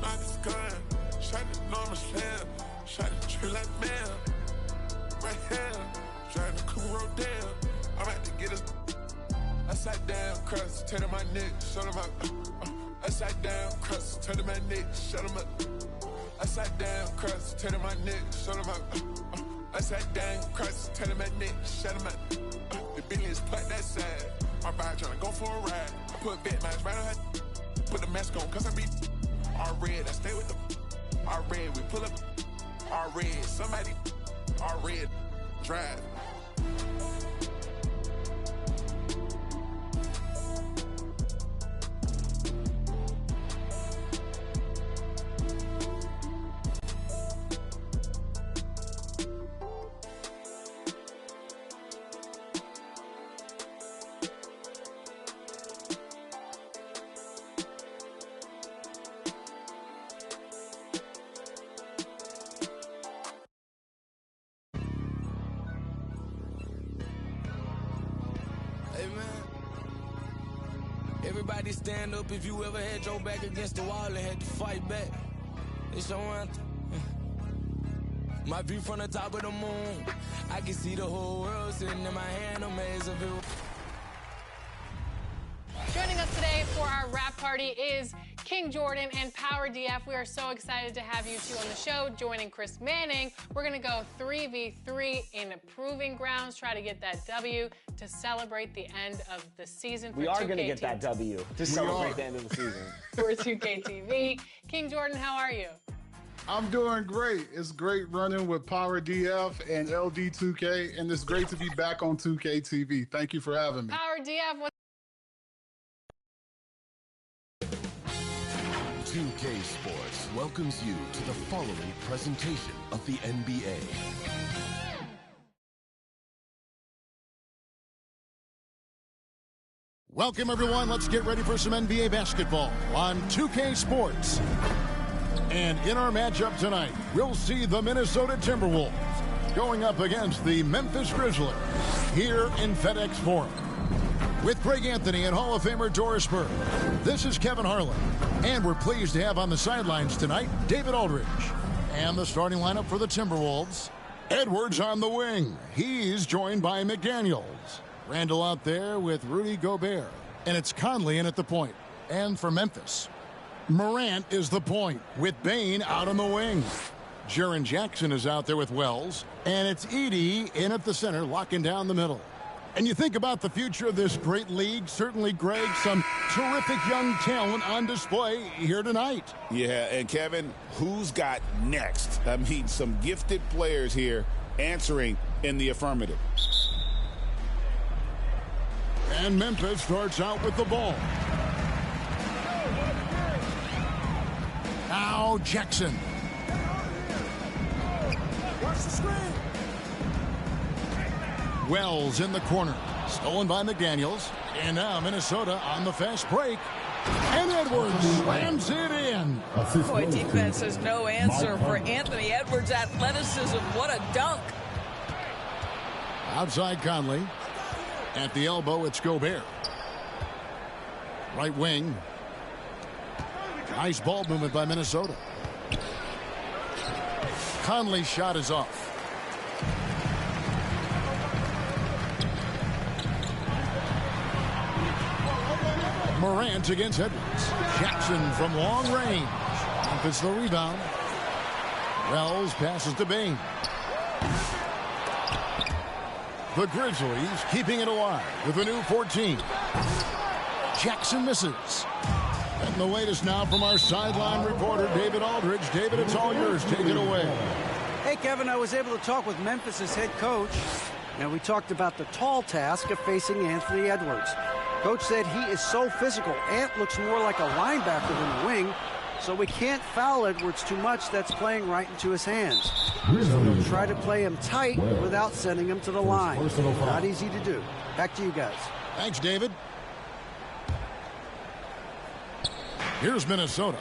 out this gun. Shot the normal slam. Shot the tree like man. Right here. Driving the coupe road down. I'm about to get us. Upside down, cross, turn to my neck, shut him up. Upside down, cross, turn to my neck, shut him up. Upside down, cross, turn to my neck, shut him up. Upside down, cross, turn to my neck, shut him up. The billions put that side. My body tryna go for a ride. I put bed mask right on her. Put the mask on, cause I be all red. I stay with the all red. We pull up all red. Somebody all red. Drive. Everybody stand up if you ever had your back against the wall and had to fight back. It's your anthem. My view from the top of the moon, I can see the whole world sitting in my hand, amazed of it. Joining us today for our rap party is King Jordan and Power DF. We are so excited to have you two on the show. Joining Chris Manning, we're going to go 3v3 in proving grounds, try to get that W to celebrate the end of the season. We are going to get that W to celebrate the end of the season. For 2K TV. King Jordan, how are you? I'm doing great. It's great running with Power DF and LD2K, and it's great to be back on 2K TV. Thank you for having me. Power DF, what 2K Sports welcomes you to the following presentation of the NBA. Welcome, everyone. Let's get ready for some NBA basketball on 2K Sports. And in our matchup tonight, we'll see the Minnesota Timberwolves going up against the Memphis Grizzly here in FedEx Forum. With Greg Anthony and Hall of Famer Doris Burke, this is Kevin Harlan. And we're pleased to have on the sidelines tonight David Aldridge. And the starting lineup for the Timberwolves, Edwards on the wing. He's joined by McDaniels. Randall out there with Rudy Gobert. And it's Conley in at the point. And for Memphis, Morant is the point with Bane out on the wing. Jaren Jackson is out there with Wells. And it's Edey in at the center, locking down the middle. And you think about the future of this great league, certainly, Greg, some terrific young talent on display here tonight. Yeah, and Kevin, who's got next? I mean, some gifted players here answering in the affirmative. And Memphis starts out with the ball. Now Jackson. Watch the screen. Wells in the corner. Stolen by McDaniels. And now Minnesota on the fast break. And Edwards slams it in. Boy, defense has no answer for Anthony Edwards' athleticism. What a dunk. Outside Conley. At the elbow, it's Gobert. Right wing. Nice ball movement by Minnesota. Conley's shot is off. Morant against Edwards. Jackson from long range. Memphis the rebound. Wells passes to Bane. The Grizzlies keeping it alive with a new 14. Jackson misses. And the latest now from our sideline reporter, David Aldridge. David, it's all yours. Take it away. Hey, Kevin, I was able to talk with Memphis's head coach, and we talked about the tall task of facing Anthony Edwards. Coach said he is so physical. Ant looks more like a linebacker than a wing, so we can't foul Edwards too much. That's playing right into his hands. So we'll try to play him tight without sending him to the line. Not easy to do. Back to you guys. Thanks, David. Here's Minnesota.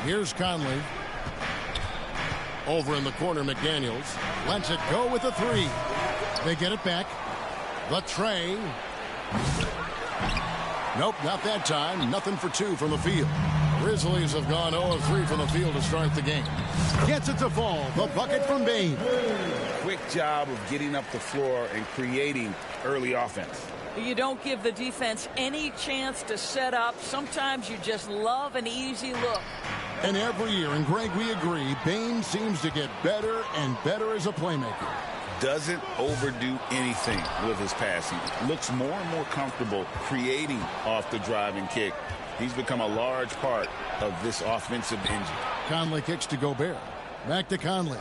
Here's Conley. Over in the corner, McDaniels. Lets it go with a three. They get it back. The tray. Nope, not that time. Nothing for 2 from the field. Grizzlies have gone 0 of 3 from the field to start the game. Gets it to fall. The bucket from Bane. Quick job of getting up the floor and creating early offense. You don't give the defense any chance to set up. Sometimes you just love an easy look. And every year, and Greg, we agree, Bane seems to get better and better as a playmaker. Doesn't overdo anything with his passing. Looks more and more comfortable creating off the driving kick. He's become a large part of this offensive engine. Conley kicks to Gobert. Back to Conley.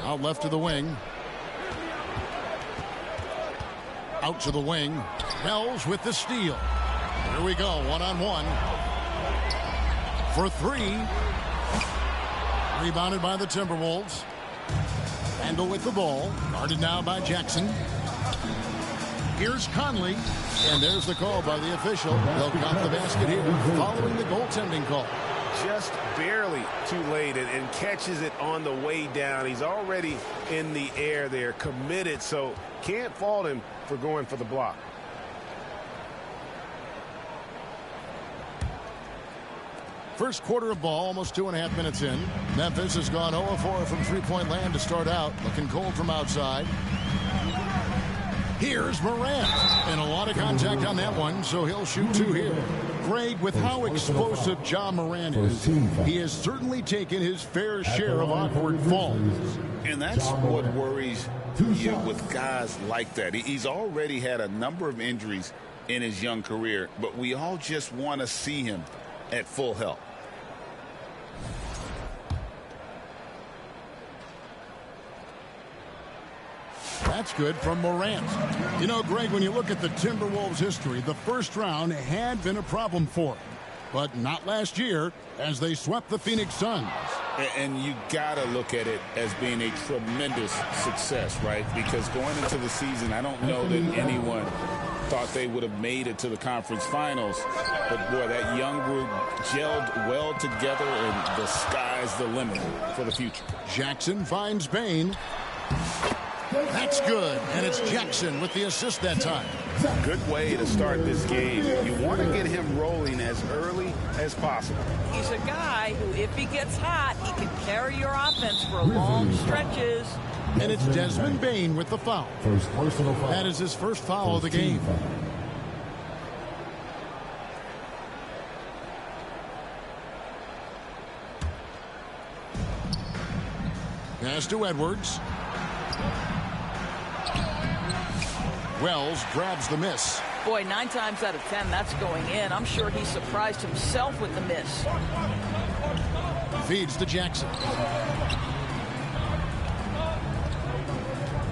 Out left to the wing. Out to the wing. Wells with the steal. Here we go, one-on-one. For 3. Rebounded by the Timberwolves. Randle with the ball. Guarded now by Jackson. Here's Conley. And there's the call by the official. They'll count the basket here following the goaltending call. Just barely too late and catches it on the way down. He's already in the air there, committed, so can't fault him for going for the block. First quarter of ball, almost 2.5 minutes in. Memphis has gone 0 of 4 from three-point land to start out. Looking cold from outside. Here's Morant. And a lot of contact on that one, so he'll shoot 2 here. Greg, with how explosive Ja Morant is, he has certainly taken his fair share of awkward falls. And that's what worries you with guys like that. He's already had a number of injuries in his young career, but we all just want to see him at full health. That's good from Morant. You know, Greg, when you look at the Timberwolves' history, the first round had been a problem for them. But not last year, as they swept the Phoenix Suns. And you got to look at it as being a tremendous success, right? Because going into the season, I don't know that anyone thought they would have made it to the conference finals. But, boy, that young group gelled well together, and the sky's the limit for the future. Jackson finds Bane. That's good, and it's Jackson with the assist that time. Good way to start this game. You want to get him rolling as early as possible. He's a guy who, if he gets hot, he can carry your offense for long stretches. And it's Desmond Bane with the foul. First personal foul. That is his first foul of the game. Pass to Edwards. Wells grabs the miss. Boy, 9 times out of 10, that's going in. I'm sure he surprised himself with the miss. Feeds to Jackson.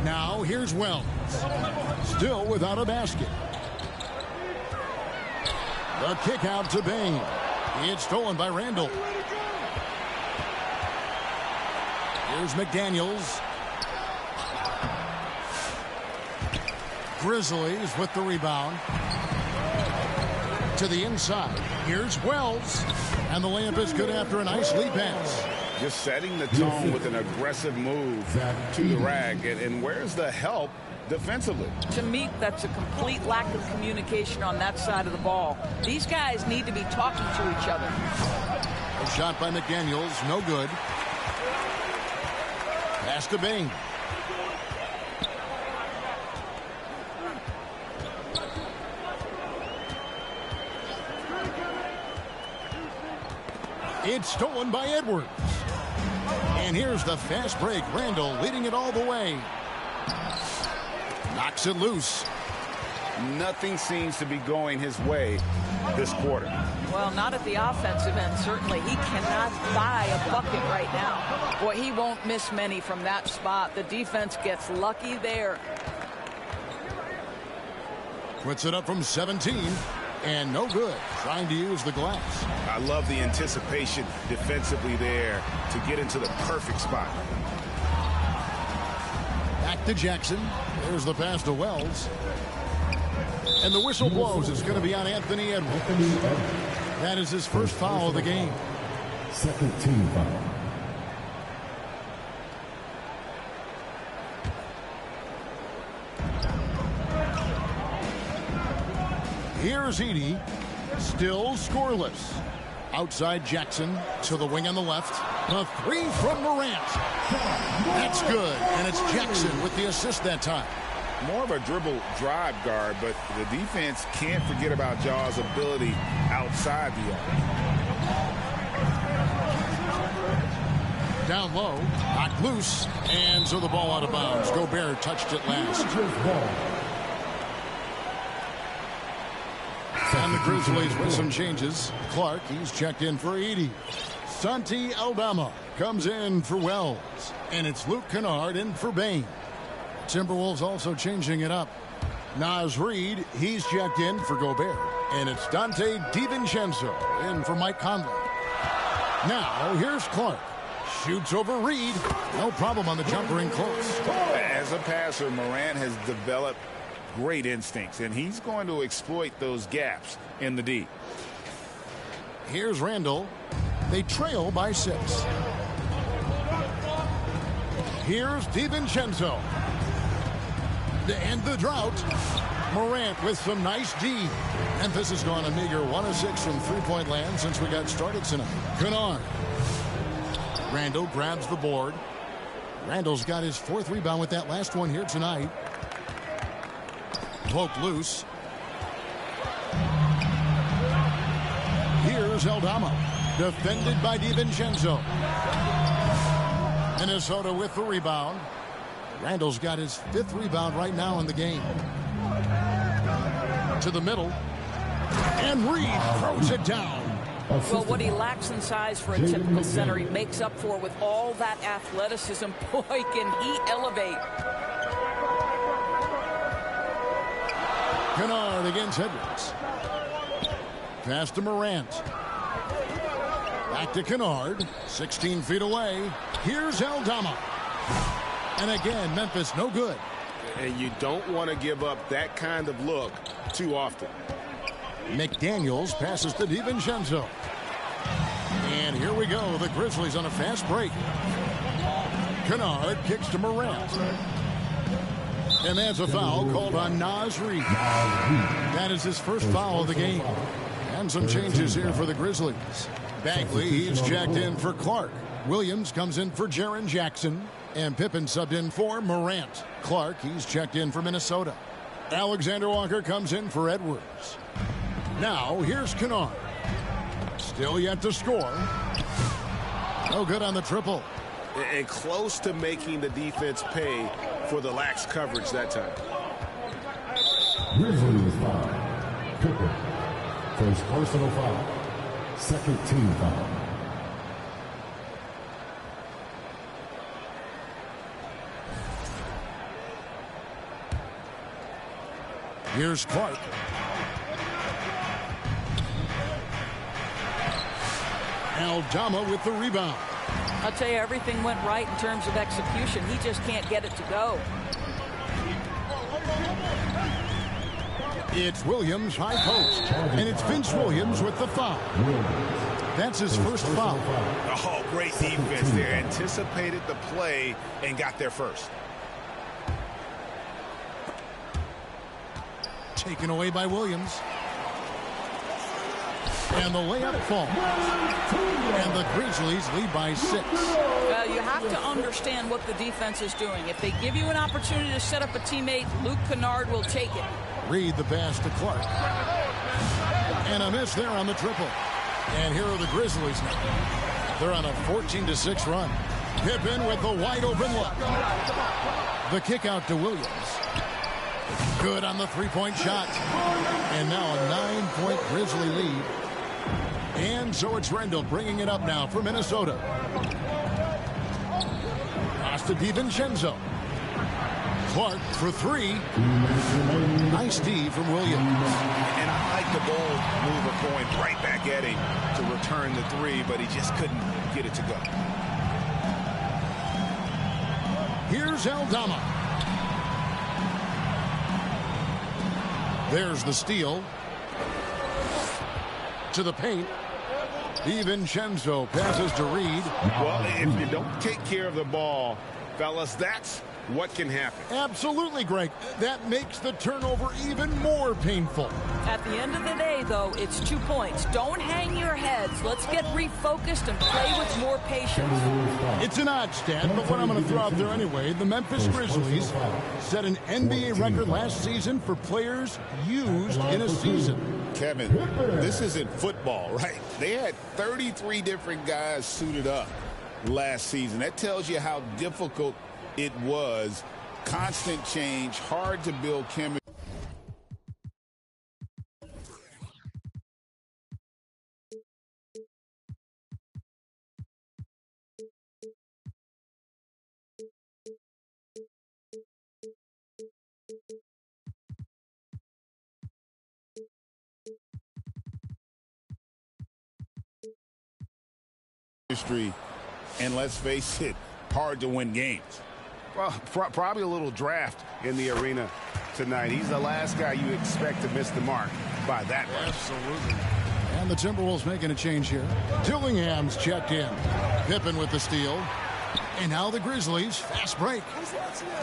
Now here's Wells. Still without a basket. The kick out to Bane. It's stolen by Randle. Here's McDaniels. Grizzlies with the rebound. To the inside. Here's Wells. And the layup is good after a nice lead pass. Just setting the tone with an aggressive move to the rack. And where's the help defensively? To me, that's a complete lack of communication on that side of the ball. These guys need to be talking to each other. A shot by McDaniels. No good. Pass to Bane. It's stolen by Edwards. And here's the fast break. Randle leading it all the way. Knocks it loose. Nothing seems to be going his way this quarter. Well, not at the offensive end, certainly. He cannot buy a bucket right now. Boy, he won't miss many from that spot. The defense gets lucky there. Puts it up from 17. And no good. Trying to use the glass. I love the anticipation defensively there to get into the perfect spot. Back to Jackson. There's the pass to Wells. And the whistle blows. It's going to be on Anthony Edwards. That is his first foul of the game. Second team foul. Here's Edey. Still scoreless. Outside Jackson to the wing on the left. A three from Morant. That's good. And it's Jackson with the assist that time. More of a dribble drive guard, but the defense can't forget about Jaw's ability outside the arc. Down low, knocked loose, and so the ball out of bounds. Gobert touched it last. And the Grizzlies with some changes. Clark, he's checked in for Edey. Santi Aldama comes in for Wells. And it's Luke Kennard in for Bain. Timberwolves also changing it up. Naz Reid, he's checked in for Gobert. And it's Dante DiVincenzo in for Mike Conley. Now, here's Clark. Shoots over Reid. No problem on the jumper in close. As a passer, Morant has developed great instincts, and he's going to exploit those gaps in the D. Here's Randall. They trail by 6. Here's DiVincenzo. To end the drought, Morant with some nice D. Memphis has gone a meager 1 of 6 from three-point land since we got started tonight. Kennard. Randall grabs the board. Randall's got his 4th rebound with that last one here tonight. Poked loose. Here's Aldama. Defended by DiVincenzo. Minnesota with the rebound. Randall's got his 5th rebound right now in the game. To the middle. And Reid throws it down. Well, what he lacks in size for a typical center, he makes up for with all that athleticism. Boy, can he elevate. Kennard against Edwards. Pass to Morant. Back to Kennard. 16 feet away. Here's Aldama. And again, Memphis no good. And you don't want to give up that kind of look too often. McDaniels passes to DiVincenzo. And here we go. The Grizzlies on a fast break. Kennard kicks to Morant. And that's a foul called on Naz Reid. That is his first foul of the game. And some changes here for the Grizzlies. Bagley, he's checked in for Clark. Williams comes in for Jaren Jackson. And Pippen subbed in for Morant. Clark, he's checked in for Minnesota. Alexander Walker comes in for Edwards. Now, here's Kennard. Still yet to score. No good on the triple. And close to making the defense pay for the lax coverage that time. Grizzlies foul. Cooper. First personal foul. Second team foul. Here's Clark. Aldama with the rebound. I'll tell you, everything went right in terms of execution. He just can't get it to go. It's Williams high post. And it's Vince Williams with the foul. That's his first foul. Oh, great defense there. Anticipated the play and got there first. Taken away by Williams. And the layup falls. And the Grizzlies lead by 6. Well, you have to understand what the defense is doing. If they give you an opportunity to set up a teammate, Luke Kennard will take it. Reid the pass to Clark. And a miss there on the triple. And here are the Grizzlies now. They're on a 14-6 run. Pippen with the wide open look. The kick out to Williams. Good on the three-point shot. And now a 9-point Grizzly lead. And so it's Randall bringing it up now for Minnesota. Pass to DiVincenzo. Clark for 3. Nice D from Williams. And I like the bold move of going right back at him to return the 3, but he just couldn't get it to go. Here's Aldama. There's the steal. To the paint. DiVincenzo passes to Reid. Well, if you don't take care of the ball, fellas, that's what can happen. Absolutely, Greg. That makes the turnover even more painful. At the end of the day, though, it's 2 points. Don't hang your heads. Let's get refocused and play with more patience. It's an odd stat, but what I'm going to throw out there anyway, the Memphis Grizzlies set an NBA record last season for players used in a season. Kevin, this isn't football, right? They had 33 different guys suited up last season. That tells you how difficult it was. Constant change, hard to build chemistry. And let's face it, hard to win games. Well, probably a little draft in the arena tonight. He's the last guy you expect to miss the mark by that much. Absolutely. And the Timberwolves making a change here. Dillingham's checked in. Pippen with the steal. And now the Grizzlies, fast break.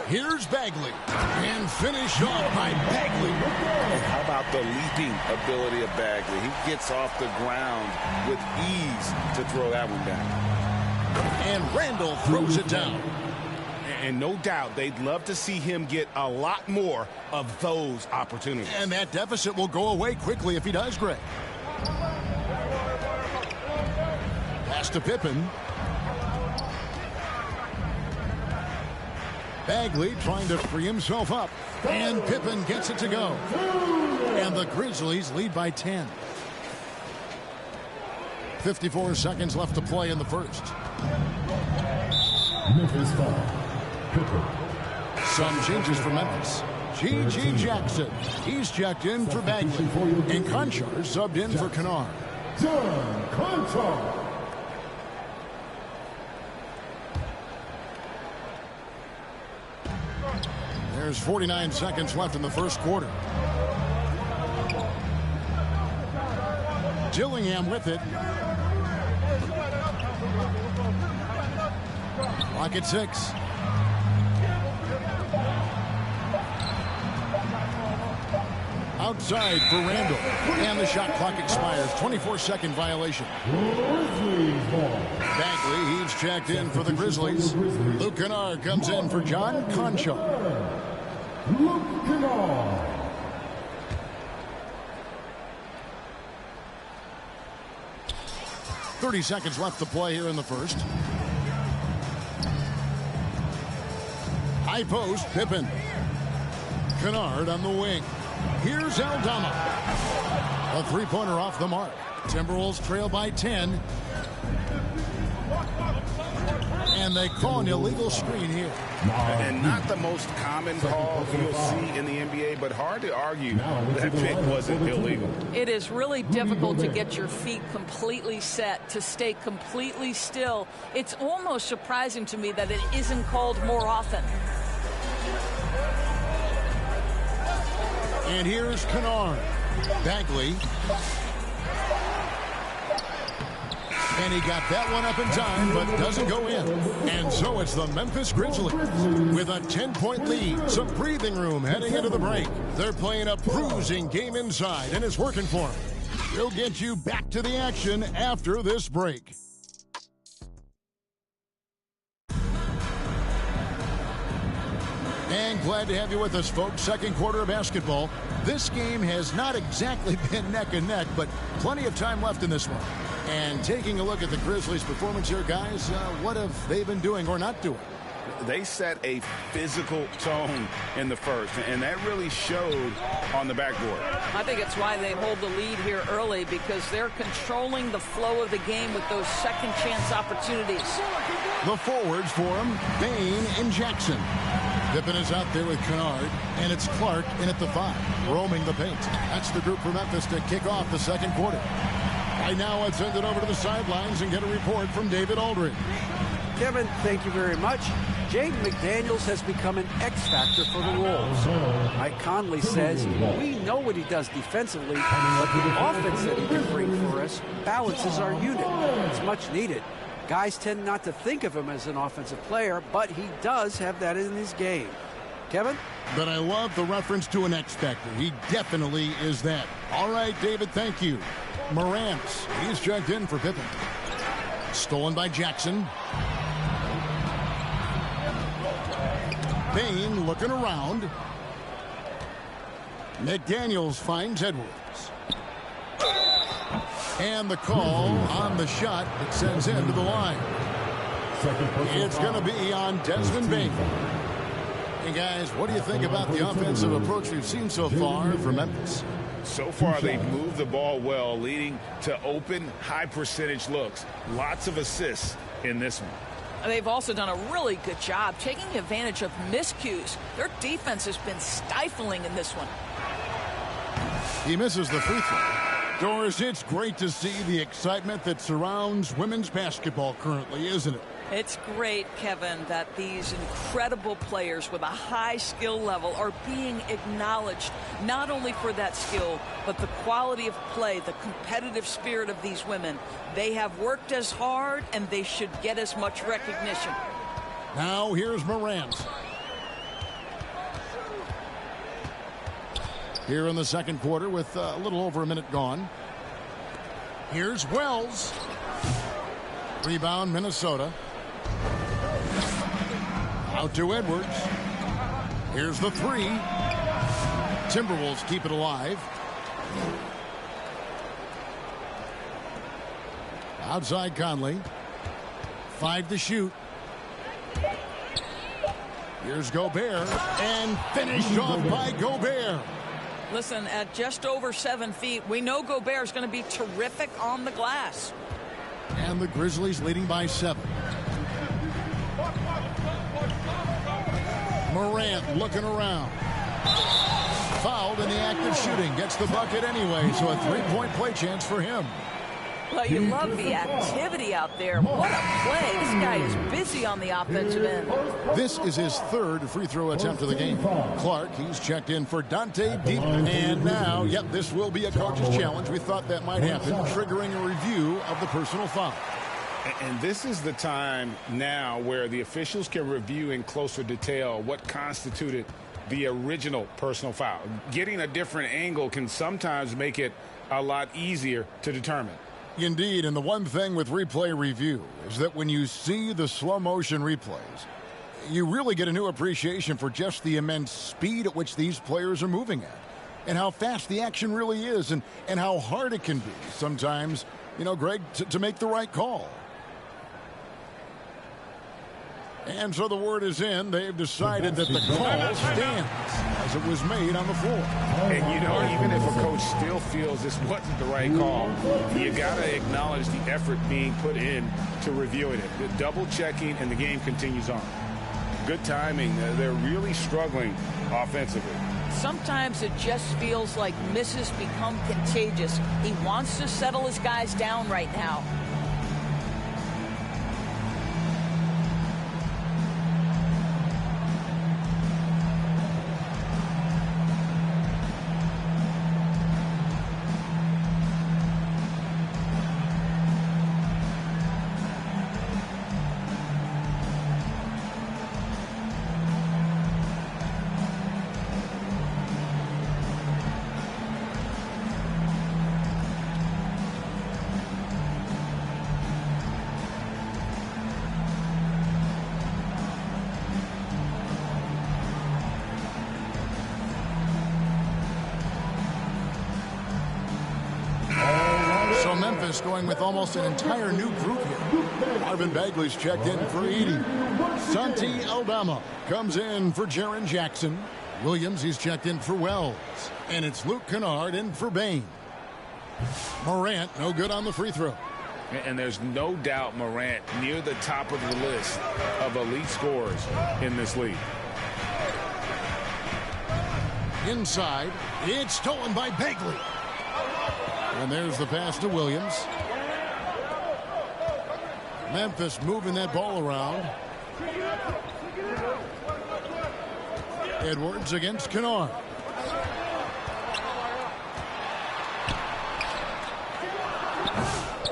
Here's Bagley. And finished off by Bagley. How about the leaping ability of Bagley? He gets off the ground with ease to throw that one down. And Randall throws it down. And no doubt they'd love to see him get a lot more of those opportunities. And that deficit will go away quickly if he does, Greg. Pass to Pippen. Bagley trying to free himself up. And Pippen gets it to go. And the Grizzlies lead by 10. 54 seconds left to play in the first. Memphis foul. Pippen. Some changes for Memphis. G.G. Jackson. He's checked in for Bagley. And Conchar subbed in for Kennard. John Conchar. There's 49 seconds left in the first quarter. Dillingham with it. Clock at 6. Outside for Randall. And the shot clock expires. 24-second violation. Bagley, he's checked in for the Grizzlies. Luke Kennard comes in for John Conchar. Luke Kennard. .30 seconds left to play here in the first. High post, Pippen. Kennard on the wing. Here's Aldama. A three-pointer off the mark. Timberwolves trail by 10. And they call an illegal screen here. And not the most common call you'll see in the NBA, but hard to argue that pick wasn't illegal. It is really difficult to get your feet completely set, to stay completely still. It's almost surprising to me that it isn't called more often. And here's Kennard. Bagley. And he got that one up in time, but doesn't go in. And so it's the Memphis Grizzlies with a 10-point lead. Some breathing room heading into the break. They're playing a bruising game inside, and it's working for them. We'll get you back to the action after this break. And glad to have you with us, folks. Second quarter of basketball. This game has not exactly been neck and neck, but plenty of time left in this one. And taking a look at the Grizzlies' performance here, guys, what have they been doing or not doing? They set a physical tone in the first, and that really showed on the backboard. I think it's why they hold the lead here early, because they're controlling the flow of the game with those second chance opportunities. The forwards for them, Bain and Jackson. Pippen is out there with Kennard, and it's Clark in at the 5, roaming the paint. That's the group for Memphis to kick off the second quarter. Right now, let's send it over to the sidelines and get a report from David Aldridge. Kevin, thank you very much. Jaden McDaniels has become an X-factor for the Wolves. Mike Conley says, we know what he does defensively, but the offense that he can bring for us balances our unit. It's much needed. Guys tend not to think of him as an offensive player, but he does have that in his game. Kevin? But I love the reference to an X factor. He definitely is that. All right, David, thank you. Morant, he's checked in for Pippen. Stolen by Jackson. Payne looking around. McDaniels finds Edwards. And the call on the shot that sends him to the line. It's going to be on Desmond Bane. Hey, guys, what do you think about the offensive approach we've seen so far from Memphis? So far, they've moved the ball well, leading to open, high-percentage looks. Lots of assists in this one. They've also done a really good job taking advantage of miscues. Their defense has been stifling in this one. He misses the free throw. Doris, it's great to see the excitement that surrounds women's basketball currently, isn't it? It's great, Kevin, that these incredible players with a high skill level are being acknowledged, not only for that skill, but the quality of play, the competitive spirit of these women. They have worked as hard, and they should get as much recognition. Now here's Morant. Here in the second quarter with a little over a minute gone. Here's Wells. Rebound, Minnesota. Out to Edwards. Here's the three. Timberwolves keep it alive. Outside Conley. 5 to shoot. Here's Gobert. And finished off by Gobert. Listen, at just over 7 feet, we know Gobert is going to be terrific on the glass. And the Grizzlies leading by 7. Morant looking around. Fouled in the act of shooting. Gets the bucket anyway, so a three-point play chance for him. Well, you love the activity out there. What a play. This guy is busy on the offensive end. This is his third free throw attempt of the game. Clark, he's checked in for Dante Deep. And now, yep, this will be a coach's challenge. We thought that might happen, triggering a review of the personal foul. And this is the time now where the officials can review in closer detail what constituted the original personal foul. Getting a different angle can sometimes make it a lot easier to determine. Indeed, and the one thing with replay review is that when you see the slow motion replays, you really get a new appreciation for just the immense speed at which these players are moving at, and how fast the action really is, and how hard it can be sometimes, you know, Greg, to make the right call. And so the word is in. They've decided that the call stands as it was made on the floor. And, you know, even if a coach still feels this wasn't the right call, you got to acknowledge the effort being put in to reviewing it. The double checking, and the game continues on. Good timing. They're really struggling offensively. Sometimes it just feels like misses become contagious. He wants to settle his guys down right now. Memphis going with almost an entire new group here. Marvin Bagley's checked in for Edie. Santi Aldama comes in for Jaren Jackson. Williams, he's checked in for Wells. And it's Luke Kennard in for Bane. Morant, no good on the free throw. And there's no doubt Morant near the top of the list of elite scorers in this league. Inside, it's stolen by Bagley. And there's the pass to Williams. Memphis moving that ball around. Edwards against Kennard.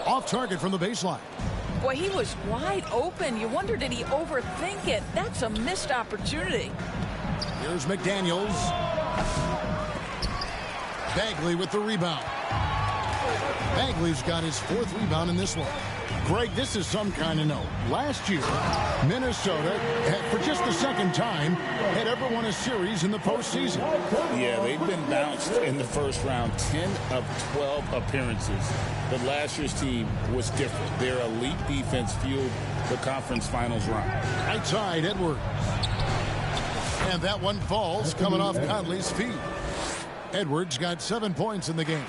Off target from the baseline. Boy, he was wide open. You wonder, did he overthink it? That's a missed opportunity. Here's McDaniels. Bagley with the rebound. Bagley's got his 4th rebound in this one. Greg, this is some kind of note. Last year, Minnesota, for just the 2nd time, had ever won a series in the postseason. Yeah, they've been bounced in the first round, 10 of 12 appearances. But last year's team was different. Their elite defense fueled the conference finals run. Right side, Edwards. And that one falls, coming off Conley's feet. Edwards got 7 points in the game.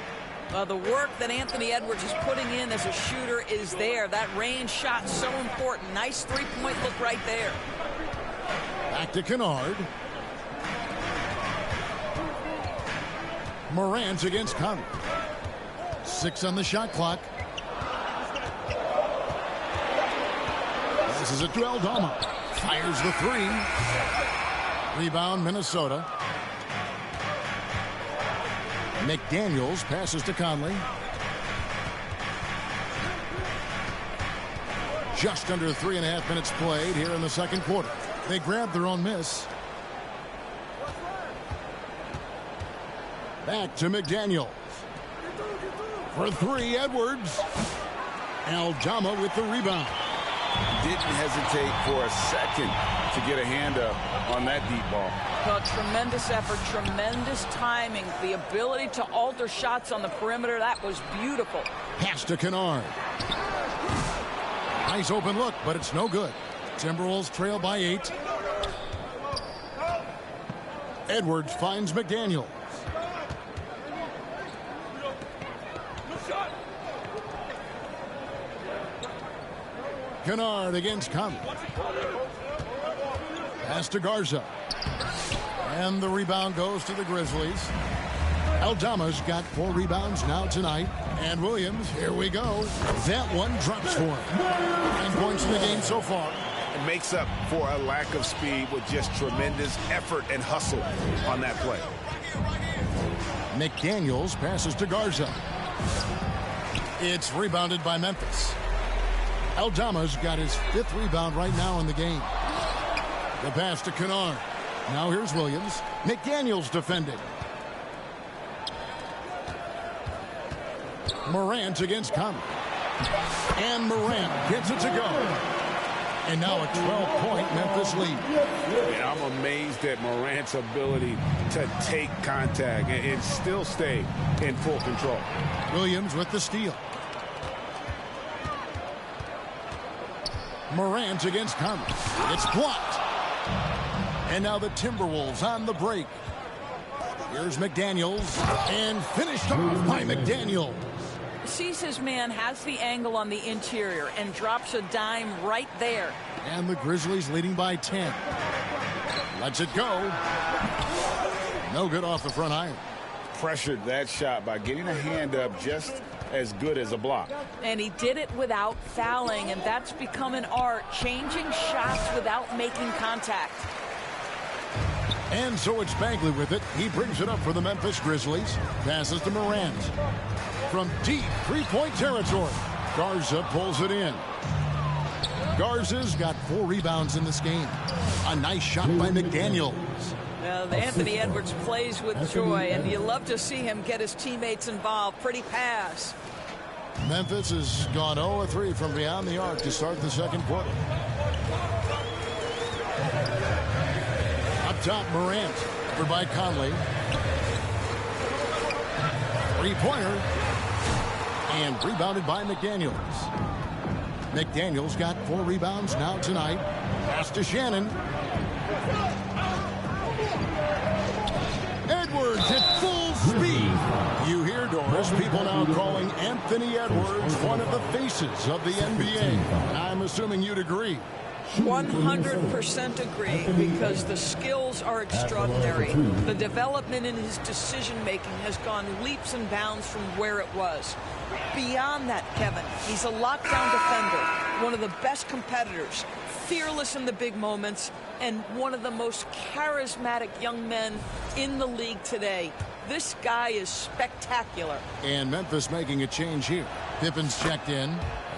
The work that Anthony Edwards is putting in as a shooter is there. That range shot so important. Nice three-point look right there. Back to Kennard. Morant against Conley. 6 on the shot clock. This is it to Aldama. Fires the 3. Rebound, Minnesota. McDaniels passes to Conley. Just under 3.5 minutes played here in the second quarter. They grabbed their own miss. Back to McDaniels. For 3, Edwards. Aldama with the rebound. Didn't hesitate for a second to get a hand up on that deep ball. Well, tremendous effort, tremendous timing, the ability to alter shots on the perimeter. That was beautiful. Pass to Kennard. Nice open look, but it's no good. Timberwolves trail by 8. Edwards finds McDaniels. Kennard against Conley. Pass to Garza. And the rebound goes to the Grizzlies. Aldama's got 4 rebounds now tonight. And Williams, here we go. That one drops for him. 9 points in the game so far. It makes up for a lack of speed with just tremendous effort and hustle on that play. McDaniels passes to Garza. It's rebounded by Memphis. Aldama's got his 5th rebound right now in the game. The pass to Kennard. Now here's Williams. McDaniels defending. Morant against Conley. And Morant gets it to go. And now a 12-point Memphis lead. Yeah, I'm amazed at Morant's ability to take contact and still stay in full control. Williams with the steal. Morant against Conley. It's blocked. And now the Timberwolves on the break. Here's McDaniels. And finished off by McDaniels. Sees his man, has the angle on the interior, and drops a dime right there. And the Grizzlies leading by 10. Lets it go. No good off the front iron. Pressured that shot by getting a hand up just as good as a block. And he did it without fouling, and that's become an art, changing shots without making contact. And so it's Bagley with it. He brings it up for the Memphis Grizzlies. Passes to Morant. From deep 3-point territory, Garza pulls it in. Garza's got 4 rebounds in this game. A nice shot by McDaniels. Well, Anthony Edwards plays with joy, and you love to see him get his teammates involved. Pretty pass. Memphis has gone 0-3 from beyond the arc to start the second quarter. Up top, Morant, covered by Conley. 3-pointer. And rebounded by McDaniels. McDaniels got 4 rebounds now tonight. Pass to Shannon. Edwards at full speed. You hear, Doris, people now calling Anthony Edwards one of the faces of the NBA. I'm assuming you'd agree. 100% agree, because the skills are extraordinary. The development in his decision-making has gone leaps and bounds from where it was. Beyond that, Kevin, he's a lockdown defender, one of the best competitors, fearless in the big moments, and one of the most charismatic young men in the league today. This guy is spectacular. And Memphis making a change here. Pippen's checked in,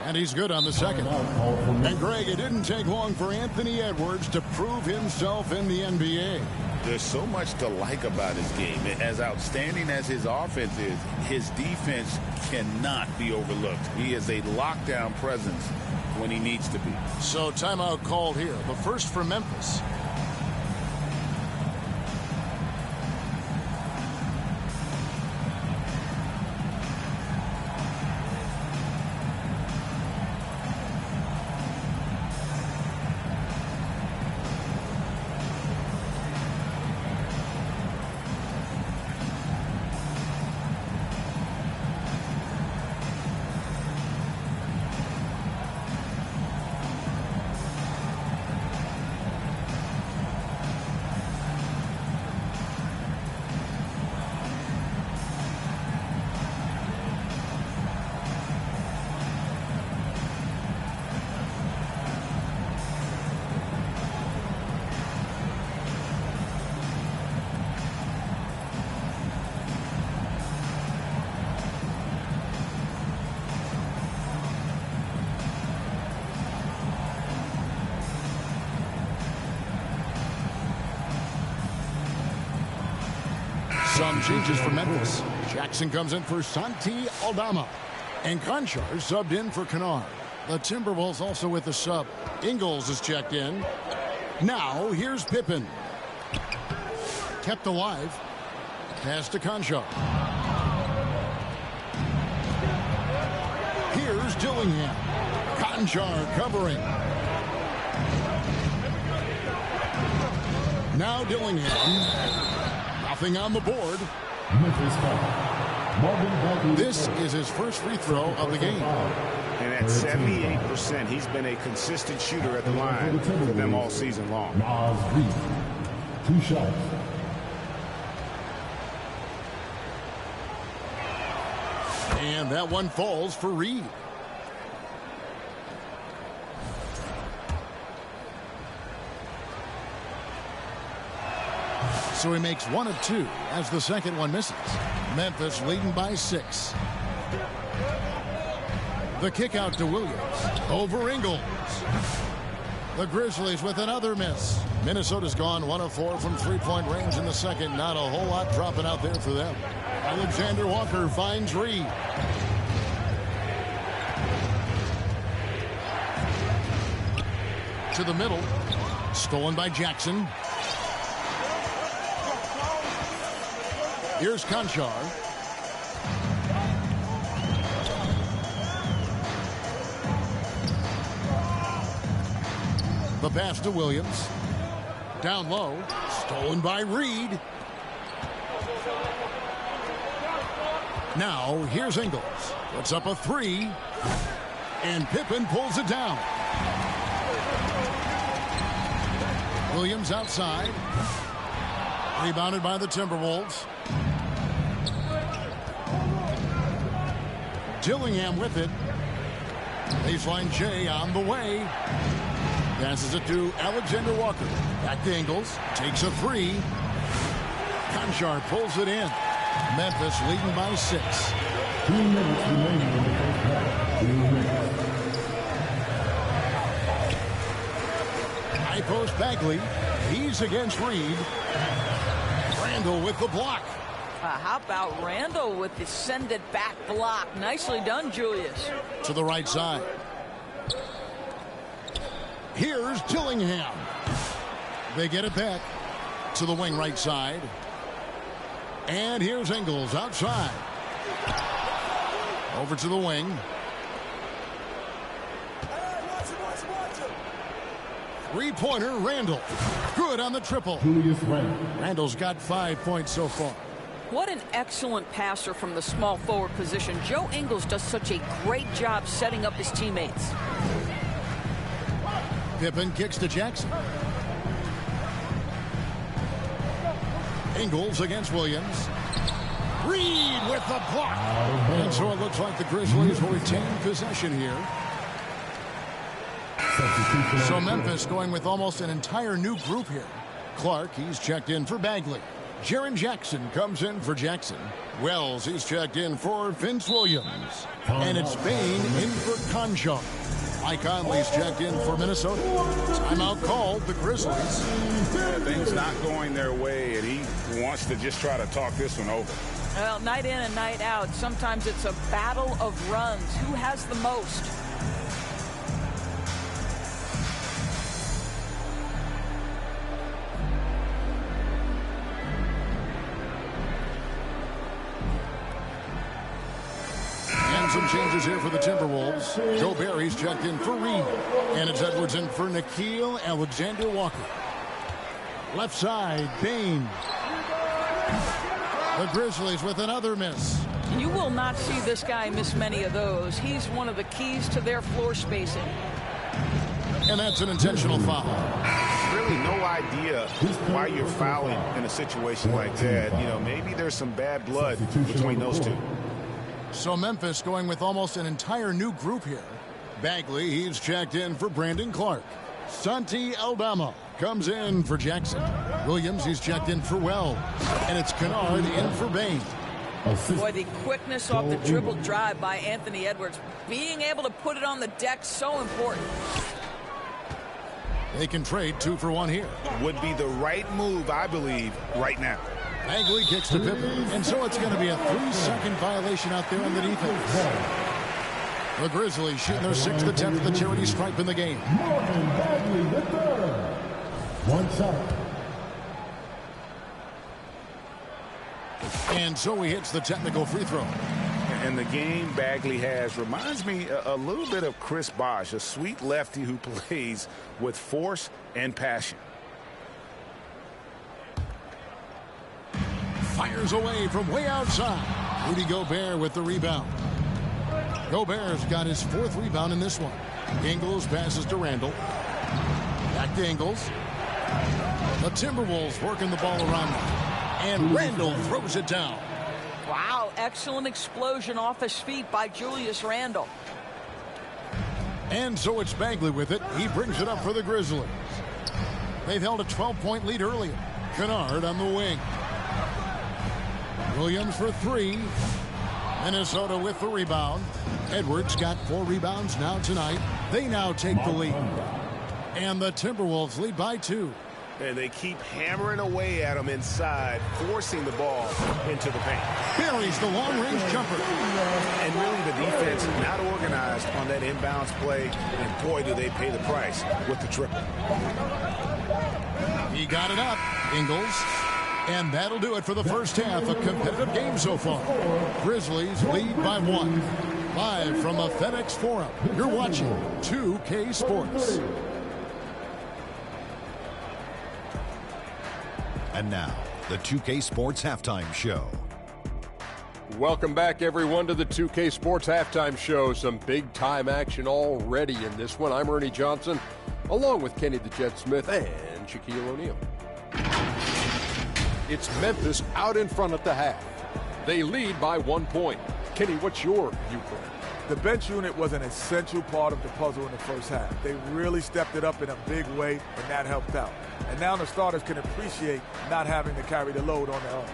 and he's good on the second. And Greg, it didn't take long for Anthony Edwards to prove himself in the NBA. There's so much to like about his game. As outstanding as his offense is, his defense cannot be overlooked. He is a lockdown presence when he needs to be. So timeout called here, but first for Memphis. Some changes for Memphis. Jackson comes in for Santi Aldama. And Conchar subbed in for Kennard. The Timberwolves also with the sub. Ingles is checked in. Now here's Pippen. Kept alive. Pass to Conchar. Here's Dillingham. Conchar covering. Now Dillingham. Nothing on the board. This is his first free throw of the game. And at 78%, he's been a consistent shooter at the line for them all season long. 2 shots. And that one falls for Reed. So he makes 1 of 2 as the second one misses. Memphis leading by 6. The kick out to Williams. Over Ingles. The Grizzlies with another miss. Minnesota's gone 1 of 4 from three-point range in the second. Not a whole lot dropping out there for them. Alexander Walker finds Reed. To the middle. Stolen by Jackson. Here's Conchar. The pass to Williams. Down low. Stolen by Reed. Now here's Ingles. Puts up a 3. And Pippen pulls it down. Williams outside. Rebounded by the Timberwolves. Dillingham with it. Baseline J on the way. Passes it to Alexander Walker. Back to Ingles. Takes a 3. Conchar pulls it in. Memphis leading by 6. 2 minutes remaining in the first half. 2 minutes. High post Bagley. He's against Reed. Randall with the block. How about Randall with the send it back block? Nicely done, Julius. To the right side. Here's Dillingham. They get it back to the wing right side. And here's Ingles outside. Over to the wing. Three-pointer, Randall. Good on the triple. Randall's got 5 points so far. What an excellent passer from the small forward position. Joe Ingles does such a great job setting up his teammates. Pippen kicks to Jackson. Ingles against Williams. Reed with the block. And so it looks like the Grizzlies will retain possession here. So Memphis going with almost an entire new group here. Clark, he's checked in for Bagley. Jaren Jackson comes in for Jackson. Wells, he's checked in for Vince Williams. And it's Bain in for Conjo. Mike Conley's checked in for Minnesota. Timeout called the Grizzlies. Things not going their way, and he wants to just try to talk this one over. Well, night in and night out, sometimes it's a battle of runs. Who has the most? And some changes here for the Timberwolves. Joe Barry's checked in for Reed. And it's Edwards in for Nickeil Alexander-Walker. Left side, Bain. The Grizzlies with another miss. You will not see this guy miss many of those. He's one of the keys to their floor spacing. And that's an intentional foul. Really no idea why you're fouling in a situation like that. You know, maybe there's some bad blood between those two. So Memphis going with almost an entire new group here. Bagley, he's checked in for Brandon Clark. Santi Aldama comes in for Jackson. Williams, he's checked in for Wells. And it's Kennard in for Bain. Boy, the quickness off the dribble drive by Anthony Edwards. Being able to put it on the deck, so important. They can trade 2 for 1 here. Would be the right move, I believe, right now. Bagley kicks to Pippen. And so it's going to be a 3-second violation out there on the defense. The Grizzlies shooting their 6th attempt at the charity stripe in the game. Morgan Bagley the third. 1 shot. And so he hits the technical free throw. And the game Bagley has reminds me a little bit of Chris Bosh, a sweet lefty who plays with force and passion. Fires away from way outside. Rudy Gobert with the rebound. Gobert's got his 4th rebound in this one. Ingles passes to Randall. Back to Ingles. The Timberwolves working the ball around now. And Randall throws it down. Wow, excellent explosion off his feet by Julius Randle. And so it's Bagley with it. He brings it up for the Grizzlies. They've held a 12-point lead earlier. Kennard on the wing. Williams for 3. Minnesota with the rebound. Edwards got 4 rebounds now tonight. They now take the lead. And the Timberwolves lead by 2. And they keep hammering away at him inside, forcing the ball into the paint. Buries the long-range jumper. And really the defense not organized on that inbounds play. And boy, do they pay the price with the triple. He got it up. Ingles. And that'll do it for the first half. A competitive game so far. Grizzlies lead by 1. Live from the FedEx Forum, you're watching 2K Sports. And now, the 2K Sports Halftime Show. Welcome back, everyone, to the 2K Sports Halftime Show. Some big-time action already in this one. I'm Ernie Johnson, along with Kenny the Jet Smith and Shaquille O'Neal. It's Memphis out in front at the half. They lead by 1 point. Kenny, what's your viewpoint? The bench unit was an essential part of the puzzle in the first half. They really stepped it up in a big way, and that helped out. And now the starters can appreciate not having to carry the load on their own.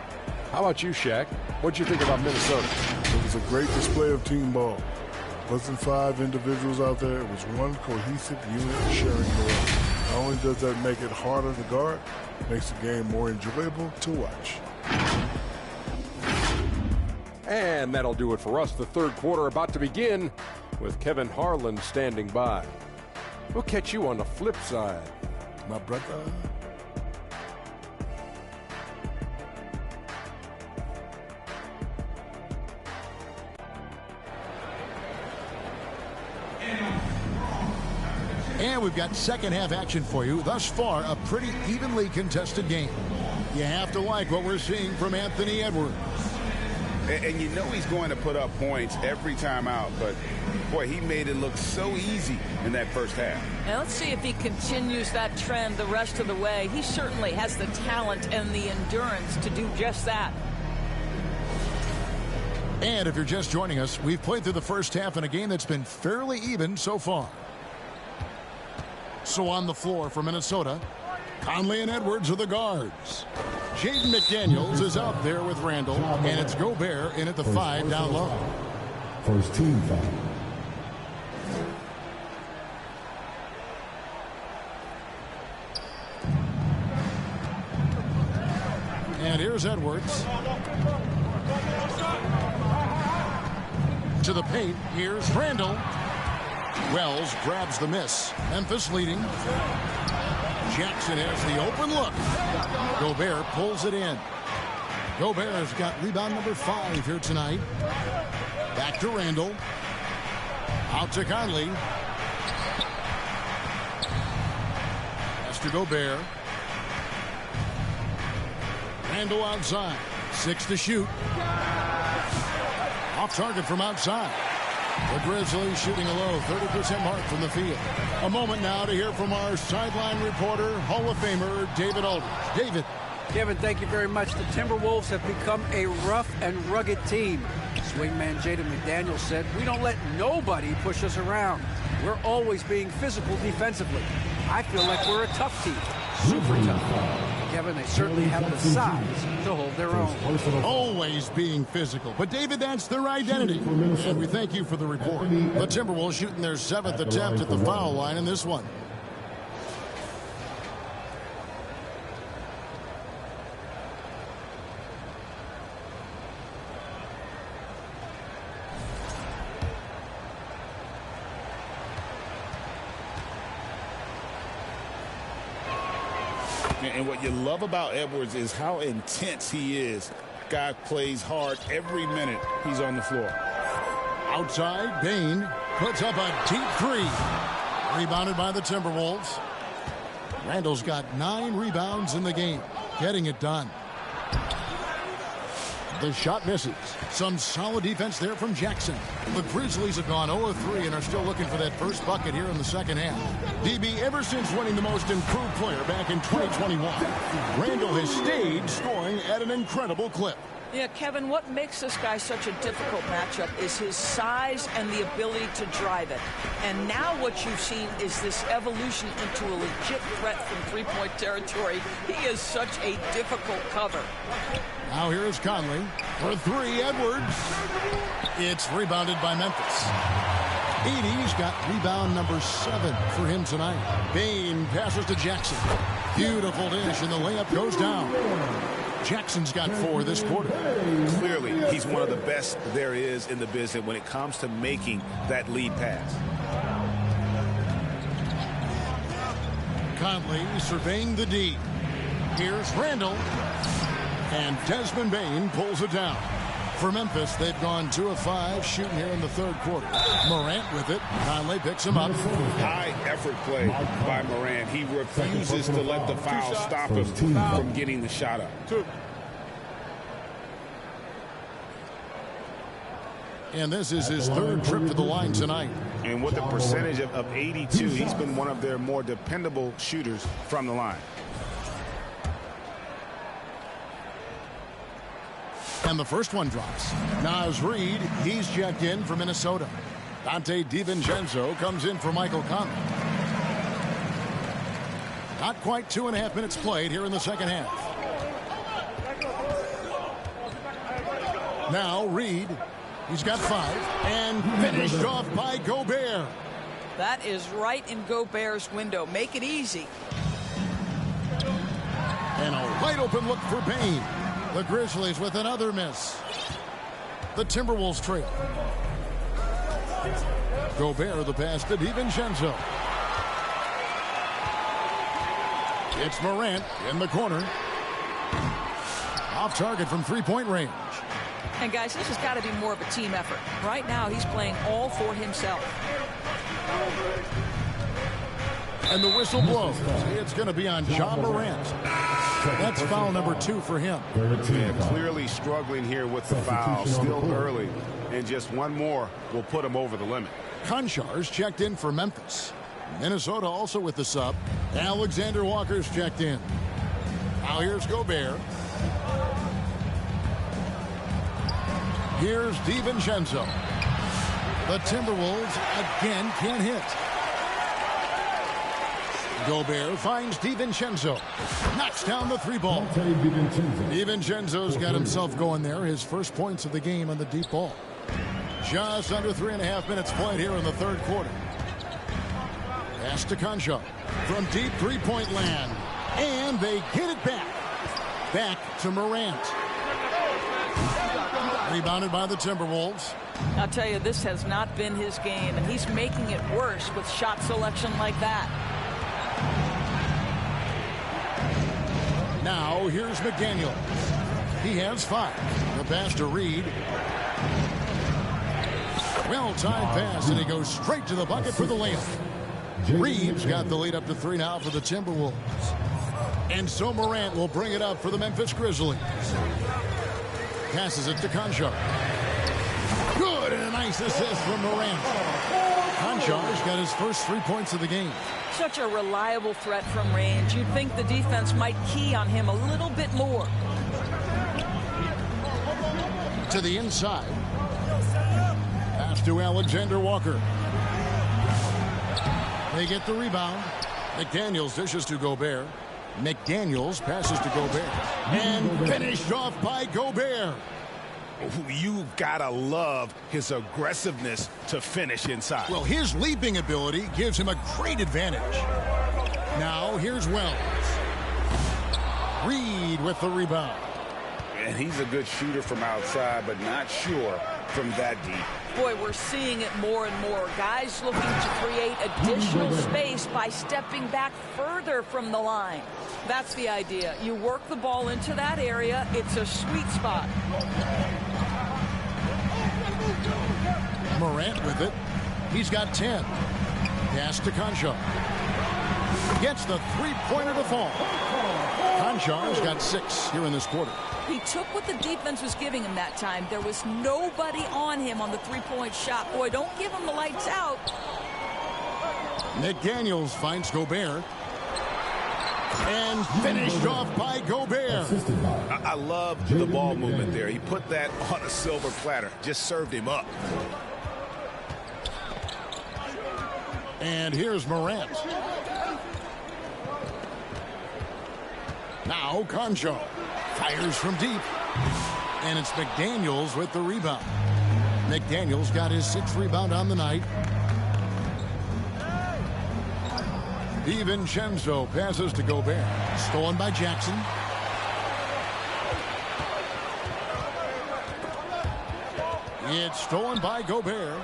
How about you, Shaq? What'd you think about Minnesota? It was a great display of team ball. It wasn't 5 individuals out there. It was one cohesive unit sharing the ball. Not only does that make it harder to guard, it makes the game more enjoyable to watch. And that'll do it for us. The third quarter about to begin with Kevin Harlan standing by. We'll catch you on the flip side, my brother. And we've got second half action for you. Thus far, a pretty evenly contested game. You have to like what we're seeing from Anthony Edwards. And you know he's going to put up points every time out, but boy, he made it look so easy in that first half. Now let's see if he continues that trend the rest of the way. He certainly has the talent and the endurance to do just that. And if you're just joining us, we've played through the first half in a game that's been fairly even so far. So on the floor for Minnesota, Conley and Edwards are the guards. Jaden McDaniels is out there with Randall, and it's Gobert in at the 5 down low. First team foul. And here's Edwards. To the paint. Here's Randall. Wells grabs the miss. Memphis leading. Jackson has the open look. Gobert pulls it in. Gobert's got rebound number 5 here tonight. Back to Randall. Out to Conley. Pass to Gobert. Randall outside. 6 to shoot. Off target from outside. The Grizzlies shooting a low 30% mark from the field. A moment now to hear from our sideline reporter, Hall of Famer David Aldridge. David. Kevin, thank you very much. The Timberwolves have become a rough and rugged team. Swingman Jaden McDaniels said, "We don't let nobody push us around. We're always being physical defensively. I feel like we're a tough team. Super tough." Kevin, they certainly have the size to hold their own. Always being physical. But, David, that's their identity. And we thank you for the report. The Timberwolves shooting their 7th attempt at the foul line in this one. And what you love about Edwards is how intense he is. Guy plays hard every minute he's on the floor. Outside, Bane puts up a deep 3. Rebounded by the Timberwolves. Randall's got 9 rebounds in the game. Getting it done. The shot misses. Some solid defense there from Jackson. The Grizzlies have gone 0-3 and are still looking for that first bucket here in the second half. DB, ever since winning the most improved player back in 2021, Randall has stayed scoring at an incredible clip. Yeah, Kevin, what makes this guy such a difficult matchup is his size and the ability to drive it. And now what you've seen is this evolution into a legit threat from three-point territory. He is such a difficult cover. Now here is Conley for 3. Edwards. It's rebounded by Memphis. 80's got rebound number 7 for him tonight. Bane passes to Jackson. Beautiful dish, and the layup goes down. Jackson's got 4 this quarter. Clearly, he's one of the best there is in the business when it comes to making that lead pass. Conley surveying the D. Here's Randall. And Desmond Bane pulls it down. For Memphis, they've gone 2 of 5 shooting here in the third quarter. Morant with it. Conley picks him up. High effort play by Morant. He refuses to let the foul stop him from getting the shot up. And this is his 3rd trip to the line tonight. And with a percentage of 82, he's been one of their more dependable shooters from the line. And the first one drops. Naz Reid, he's checked in for Minnesota. Dante DiVincenzo comes in for Michael Conley. Not quite 2.5 minutes played here in the second half. Now Reid, he's got 5, and finished off by Gobert. That is right in Gobert's window. Make it easy. And a wide open look for Bane. The Grizzlies with another miss. The Timberwolves trail. Gobert the pass to DiVincenzo. It's Morant in the corner. Off target from 3-point range. And guys, this has got to be more of a team effort. Right now, he's playing all for himself. And the whistle blows. It's going to be on John Morant. That's foul number 2 for him. Yeah, clearly struggling here with the foul. Still early. And just one more will put him over the limit. Konchar's checked in for Memphis. Minnesota also with the sub. Alexander Walker's checked in. Now here's Gobert. Here's DiVincenzo. The Timberwolves again can't hit. Gobert finds DiVincenzo. Knocks down the 3-ball. DiVincenzo's got himself going there. His first points of the game on the deep ball. Just under 3.5 minutes played here in the third quarter. Pass to Concha from deep three-point land. And they get it back. Back to Morant. Rebounded by the Timberwolves. I'll tell you, this has not been his game, and he's making it worse with shot selection like that. Now, here's McDaniels. He has 5. The pass to Reed. Well-timed pass, and he goes straight to the bucket for the layup. Reed's got the lead up to 3 now for the Timberwolves. And so Morant will bring it up for the Memphis Grizzlies. Passes it to Concha. Good, and a nice assist from Morant. Concha's got his first 3 points of the game. Such a reliable threat from range. You'd think the defense might key on him a little bit more. To the inside. Pass to Alexander Walker. They get the rebound. McDaniels dishes to Gobert. McDaniels passes to Gobert. And finished off by Gobert. You've got to love his aggressiveness to finish inside. Well, his leaping ability gives him a great advantage. Now, here's Wells. Reed with the rebound. And he's a good shooter from outside, but not sure from that deep. Boy, we're seeing it more and more. Guys looking to create additional space by stepping back further from the line. That's the idea. You work the ball into that area. It's a sweet spot. Morant with it. He's got 10. Pass to Concha. Gets the three-pointer to fall. Concha's got 6 here in this quarter. He took what the defense was giving him that time. There was nobody on him on the three-point shot. Boy, don't give him the lights out. McDaniels finds Gobert. And finished off by Gobert. I love the ball movement there. He put that on a silver platter. Just served him up. And here's Morant. Now Concha fires from deep. And it's McDaniels with the rebound. McDaniels got his 6th rebound on the night. DiVincenzo passes to Gobert. Stolen by Jackson. It's stolen by Gobert.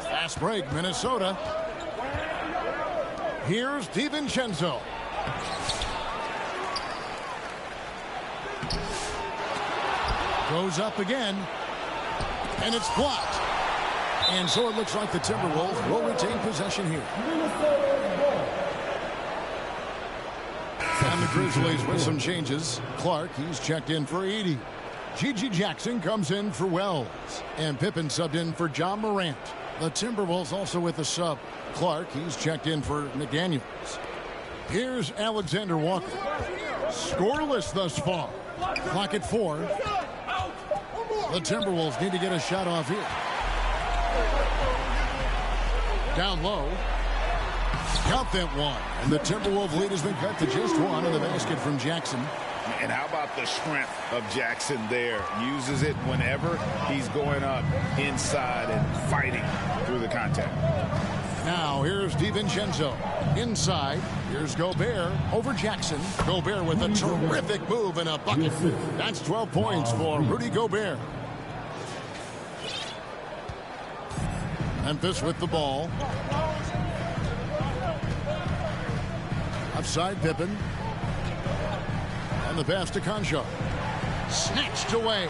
Fast break, Minnesota. Here's DiVincenzo. Goes up again. And it's blocked. And so it looks like the Timberwolves will retain possession here. And the Grizzlies with some changes. Clark, he's checked in for 80. Gigi Jackson comes in for Wells. And Pippen subbed in for John Morant. The Timberwolves also with a sub. Clark, he's checked in for McDaniels. Here's Alexander Walker. Scoreless thus far. Clock at 4. The Timberwolves need to get a shot off here. Down low. Count that one. And the Timberwolves lead has been cut to just 1 in the basket from Jackson. And how about the strength of Jackson there? Uses it whenever he's going up inside and fighting through the contact. Now here's DiVincenzo. Inside. Here's Gobert over Jackson. Gobert with a terrific move and a bucket. That's 12 points for Rudy Gobert. Memphis with the ball. Outside Pippen. And the pass to Concha. Snatched away.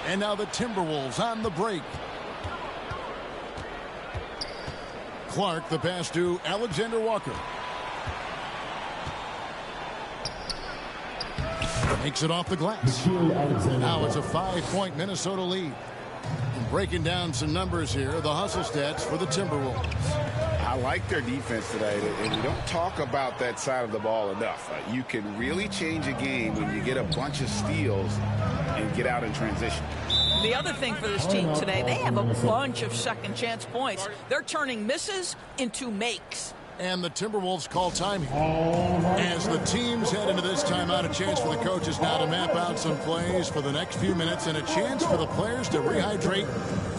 And now the Timberwolves on the break. Clark, the pass to Alexander Walker. Makes it off the glass. Now it's a 5-point Minnesota lead. And breaking down some numbers here, the hustle stats for the Timberwolves. I like their defense today, and we don't talk about that side of the ball enough. You can really change a game when you get a bunch of steals and get out in transition. The other thing for this team today, they have a bunch of second chance points. They're turning misses into makes. And the Timberwolves call time here. As the teams head into this timeout, a chance for the coaches now to map out some plays for the next few minutes and a chance for the players to rehydrate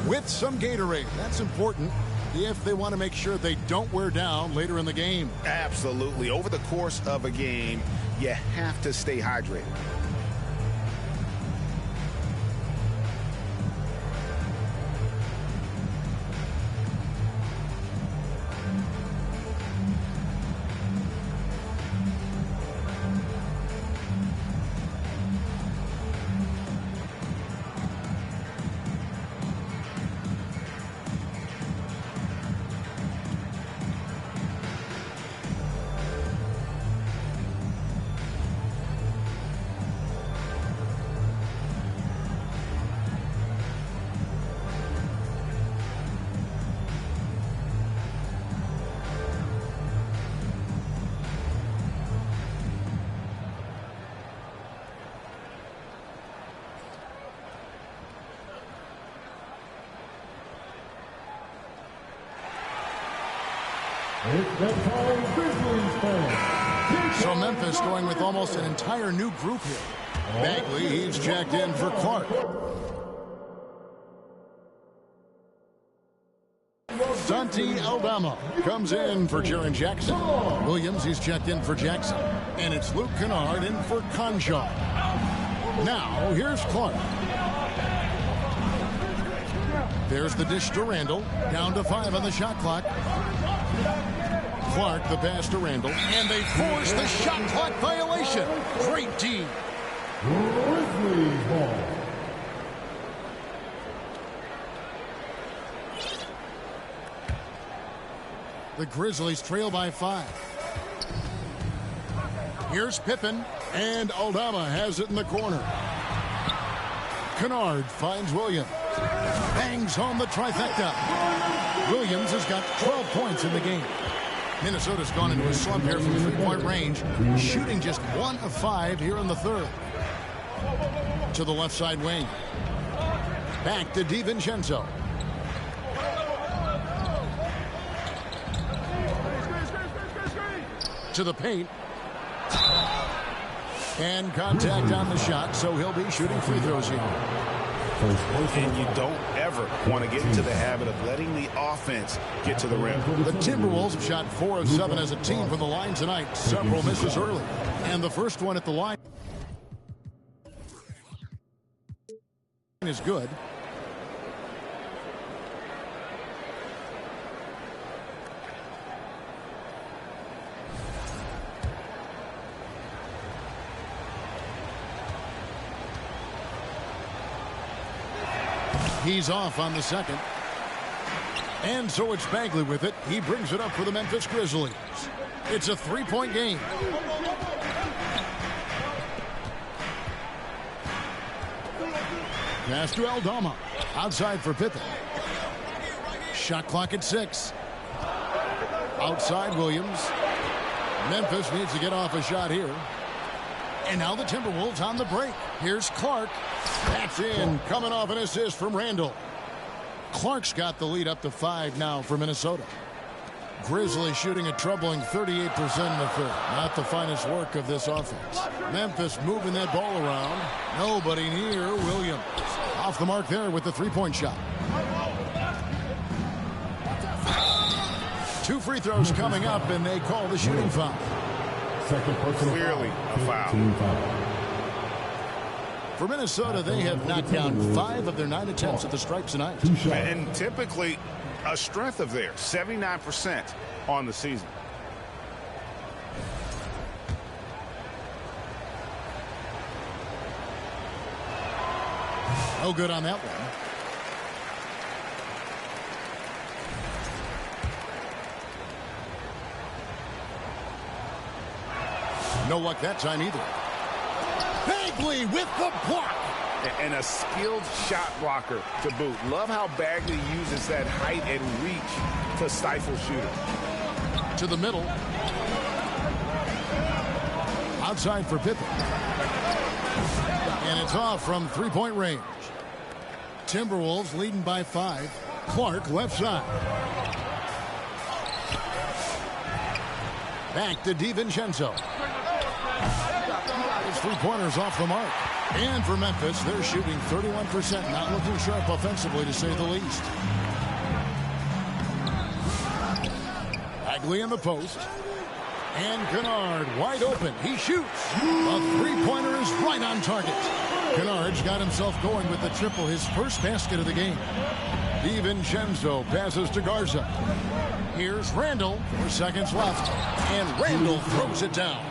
with some Gatorade. That's important if they want to make sure they don't wear down later in the game. Absolutely. Over the course of a game, you have to stay hydrated. So Memphis going with almost an entire new group here. Bagley, he's checked in for Clark. Santi Aldama comes in for Jaren Jackson. Williams, he's checked in for Jackson. And it's Luke Kennard in for Conjar. Now, here's Clark. There's the dish to Randall. Down to 5 on the shot clock. Clark, the pass to Randall. And they force the shot clock violation. Great D. Grizzly ball. The Grizzlies trail by 5. Here's Pippen. And Aldama has it in the corner. Kennard finds Williams. Bangs home the trifecta. Williams has got 12 points in the game. Minnesota's gone into a slump here from three-point range, shooting just 1 of 5 here in the third. To the left side wing. Back to DiVincenzo. To the paint. And contact on the shot, so he'll be shooting free throws here. And you don't ever want to get into the habit of letting the offense get to the rim. The Timberwolves have shot 4 of 7 as a team from the line tonight. Several misses early. And the first one at the line is good. He's off on the second. And so it's Bagley with it. He brings it up for the Memphis Grizzlies. It's a 3-point game. Pass to Aldama. Outside for Pippen. Shot clock at 6. Outside Williams. Memphis needs to get off a shot here. And now the Timberwolves on the break. Here's Clark. That's in. Coming off an assist from Randall. Clark's got the lead up to 5 now for Minnesota. Grizzly shooting a troubling 38% in the third. Not the finest work of this offense. Memphis moving that ball around. Nobody near Williams. Off the mark there with the 3-point shot. 2 free throws coming up, and they call the shooting foul. Clearly a foul. For Minnesota, they have knocked down 5 of their 9 attempts at the stripe tonight. And typically a strength of theirs, 79% on the season. No good on that one. No luck that time either. Bagley with the block. And a skilled shot blocker to boot. Love how Bagley uses that height and reach to stifle shooters. To the middle. Outside for Pippen. And it's off from 3-point range. Timberwolves leading by 5. Clark left side. Back to DiVincenzo. His three-pointers off the mark. And for Memphis, they're shooting 31%. Not looking sharp offensively, to say the least. Bagley in the post. And Kennard wide open. He shoots. A three-pointer is right on target. Kennard's got himself going with the triple, his first basket of the game. DiVincenzo passes to Garza. Here's Randall. 4 seconds left. And Randall throws it down.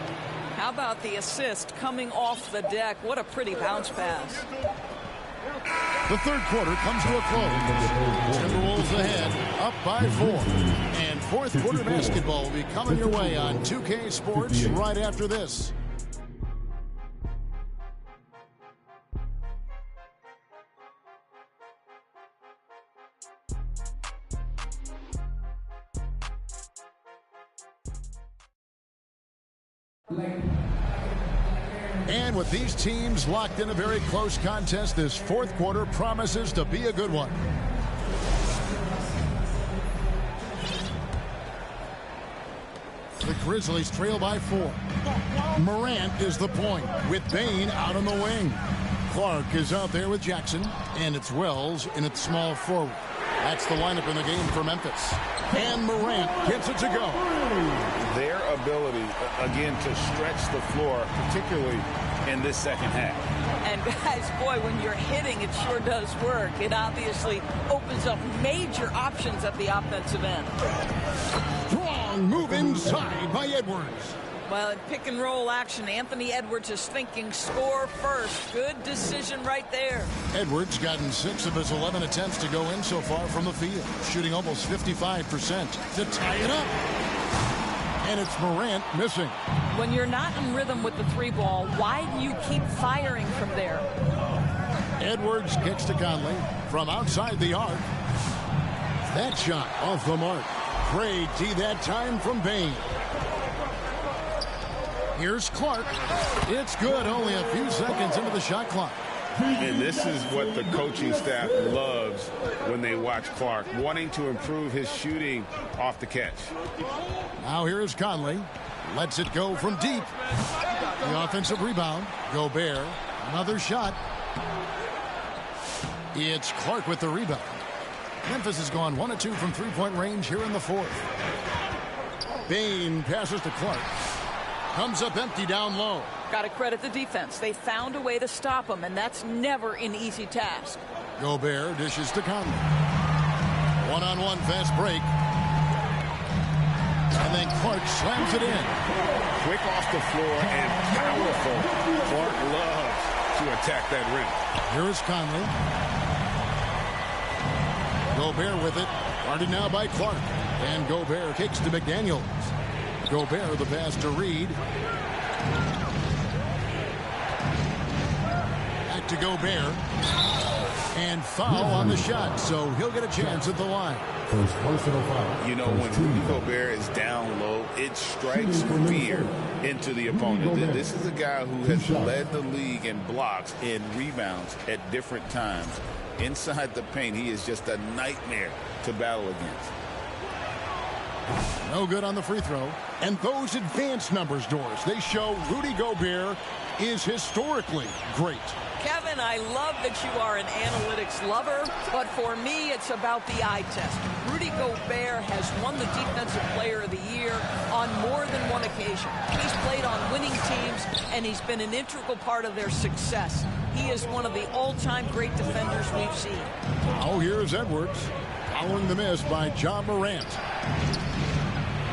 How about the assist coming off the deck? What a pretty bounce pass. The third quarter comes to a close. Timberwolves ahead, up by 4. And fourth quarter basketball will be coming your way on 2K Sports right after this. And with these teams locked in a very close contest, this fourth quarter promises to be a good one. The Grizzlies trail by 4. Morant is the point with Bane out on the wing. Clark is out there with Jackson, and it's Wells in its small forward. That's the lineup in the game for Memphis. And Morant gets it to go. Their ability, again, to stretch the floor, particularly in this second half. And guys, boy, when you're hitting, it sure does work. It obviously opens up major options at the offensive end. Strong move inside by Edwards. Well, in pick and roll action, Anthony Edwards is thinking score first. Good decision right there. Edwards gotten 6 of his 11 attempts to go in so far from the field, shooting almost 55% to tie it up. And it's Morant missing. When you're not in rhythm with the three ball, why do you keep firing from there? Edwards kicks to Conley from outside the arc. That shot off the mark. Great D that time from Bane. Here's Clark. It's good, only a few seconds into the shot clock. And this is what the coaching staff loves when they watch Clark, wanting to improve his shooting off the catch. Now here's Conley. Lets it go from deep. The offensive rebound. Gobert. Another shot. It's Clark with the rebound. Memphis has gone 1 of 2 from three-point range here in the fourth. Bane passes to Clark. Comes up empty down low. Got to credit the defense. They found a way to stop him, and that's never an easy task. Gobert dishes to Conley. One-on-one fast break. And then Clark slams it in. Quick off the floor and powerful. Clark loves to attack that rim. Here is Conley. Gobert with it. Guarded now by Clark. And Gobert kicks to McDaniels. Gobert the pass to Reed. Back to Gobert. And foul on the shot, so he'll get a chance at the line. First personal foul. You know, when Rudy Gobert is down low, it strikes fear into the opponent. This is a guy who has led the league in blocks and rebounds at different times. Inside the paint, he is just a nightmare to battle against. No good on the free throw. And those advanced numbers, Doris, they show Rudy Gobert is historically great. Kevin, I love that you are an analytics lover, but for me, it's about the eye test. Rudy Gobert has won the Defensive Player of the Year on more than one occasion. He's played on winning teams, and he's been an integral part of their success. He is one of the all-time great defenders we've seen. Oh, here's Edwards, following the miss by John Morant.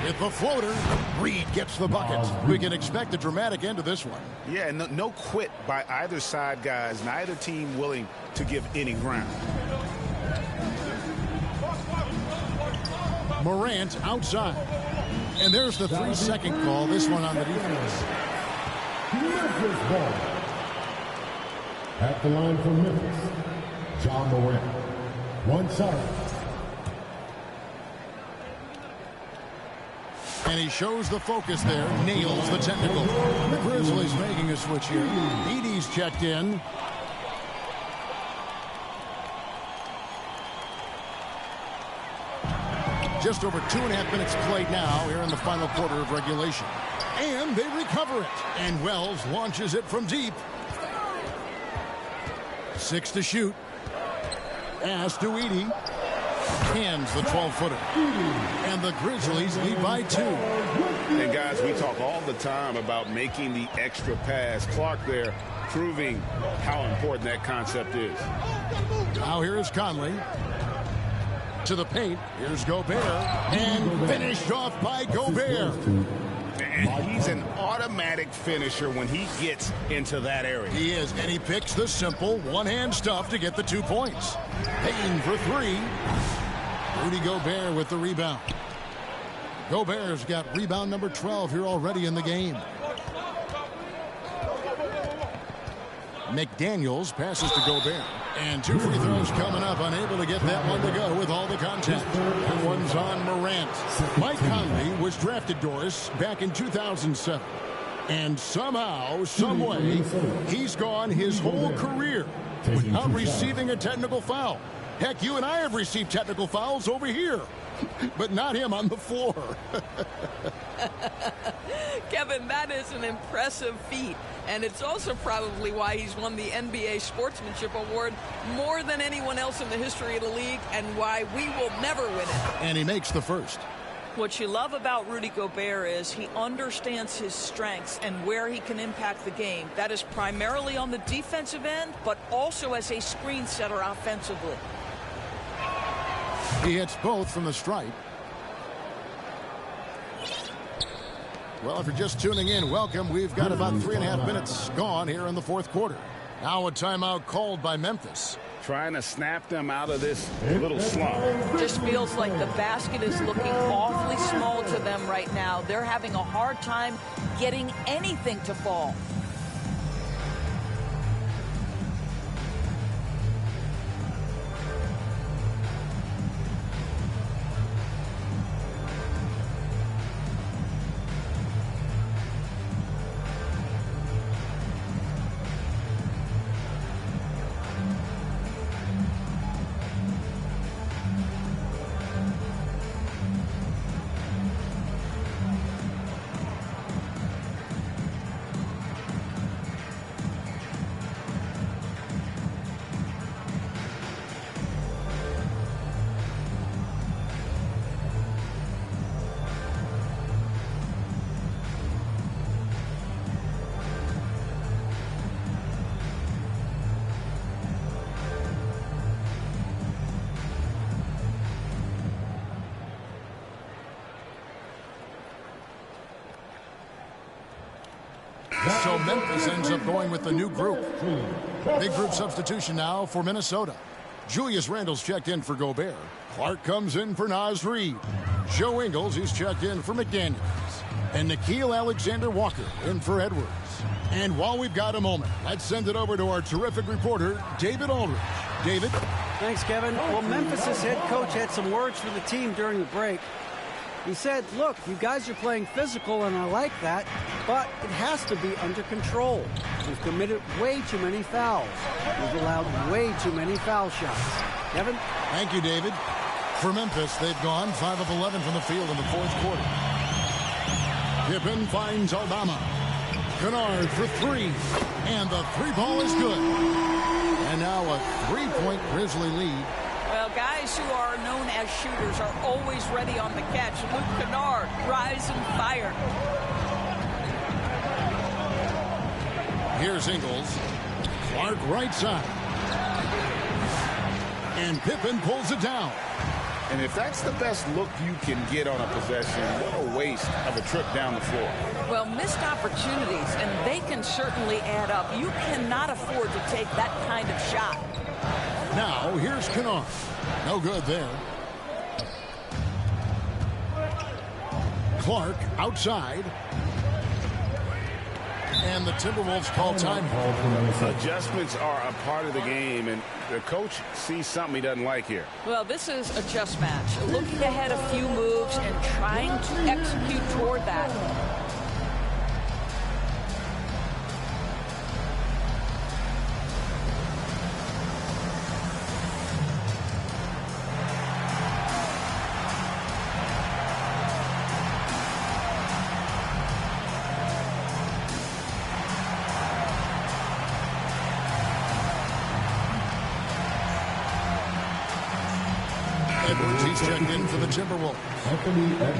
With the floater, Reed gets the bucket. We can expect a dramatic end to this one. Yeah, no quit by either side, guys. Neither team willing to give any ground. Morant outside. And there's the 3-second call. This one on the defense. Memphis ball. At the line for Memphis, John Morant. 1 side. And he shows the focus there, nails the technical. The Grizzlies making a switch here. Edey's checked in. Just over 2.5 minutes played now here in the final quarter of regulation. And they recover it. And Wells launches it from deep. 6 to shoot. Pass to Edey. Hands the 12-footer. And the Grizzlies lead by 2. And guys, we talk all the time about making the extra pass. Clark there proving how important that concept is. Now here is Conley. To the paint. Here's Gobert. And finished off by Gobert. And he's an automatic finisher when he gets into that area. He is, and he picks the simple one-hand stuff to get the 2 points. Payne for 3. Rudy Gobert with the rebound. Gobert's got rebound number 12 here already in the game. McDaniels passes to Gobert. And 2 free throws coming up, unable to get that one to go with all the contact. And one's on Morant. Mike Conley was drafted, Doris, back in 2007. And somehow, some way, he's gone his whole career without receiving a technical foul. Heck, you and I have received technical fouls over here, but not him on the floor. Kevin, that is an impressive feat. And it's also probably why he's won the NBA Sportsmanship Award more than anyone else in the history of the league, and why we will never win it. And he makes the first. What you love about Rudy Gobert is he understands his strengths and where he can impact the game. That is primarily on the defensive end, but also as a screen setter offensively. He hits both from the stripe. Well, if you're just tuning in, welcome. We've got about 3.5 minutes gone here in the fourth quarter. Now a timeout called by Memphis. Trying to snap them out of this little slump. Just feels like the basket is looking awfully small to them right now. They're having a hard time getting anything to fall. So Memphis ends up going with the new group. Big group substitution now for Minnesota. Julius Randle's checked in for Gobert. Clark comes in for Naz Reid. Joe Ingles, he's checked in for McDaniels. And Nickeil Alexander-Walker in for Edwards. And while we've got a moment, let's send it over to our terrific reporter, David Aldridge. David? Thanks, Kevin. Well, Memphis's head coach had some words for the team during the break. He said, look, you guys are playing physical, and I like that, but it has to be under control. We've committed way too many fouls. We've allowed way too many foul shots. Kevin? Thank you, David. For Memphis, they've gone 5 of 11 from the field in the fourth quarter. Pippen finds Aldama. Kennard for 3. And the 3-ball is good. And now a 3-point Grizzly lead. Well, guys who are known as shooters are always ready on the catch. Luke Kennard, rise and fire. Here's Ingles. Clark right side. And Pippen pulls it down. And if that's the best look you can get on a possession, what a waste of a trip down the floor. Well, missed opportunities, and they can certainly add up. You cannot afford to take that kind of shot. Now, here's Kennard. No good there. Clark outside. And the Timberwolves call time. Adjustments are a part of the game, and the coach sees something he doesn't like here. Well, this is a chess match. Looking ahead a few moves and trying to execute toward that. Edwards, he's checked in for the Timberwolves. Anthony Edwards.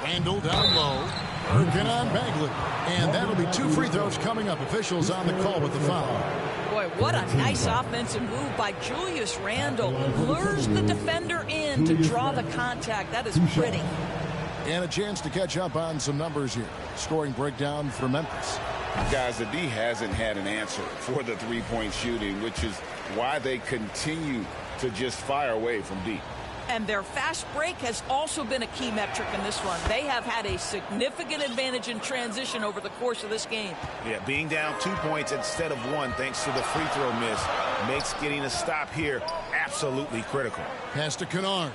Randall down low. Working on Bagley. And that'll be 2 free throws coming up. Officials on the call with the foul. Boy, what a nice offensive move by Julius Randle. Lures the defender in to draw the contact. That is pretty. And a chance to catch up on some numbers here. Scoring breakdown for Memphis. Guys, the D hasn't had an answer for the three-point shooting, which is why they continue to just fire away from deep. And their fast break has also been a key metric in this one. They have had a significant advantage in transition over the course of this game. Yeah, being down 2 points instead of 1 thanks to the free throw miss makes getting a stop here absolutely critical. Pass to Kennard.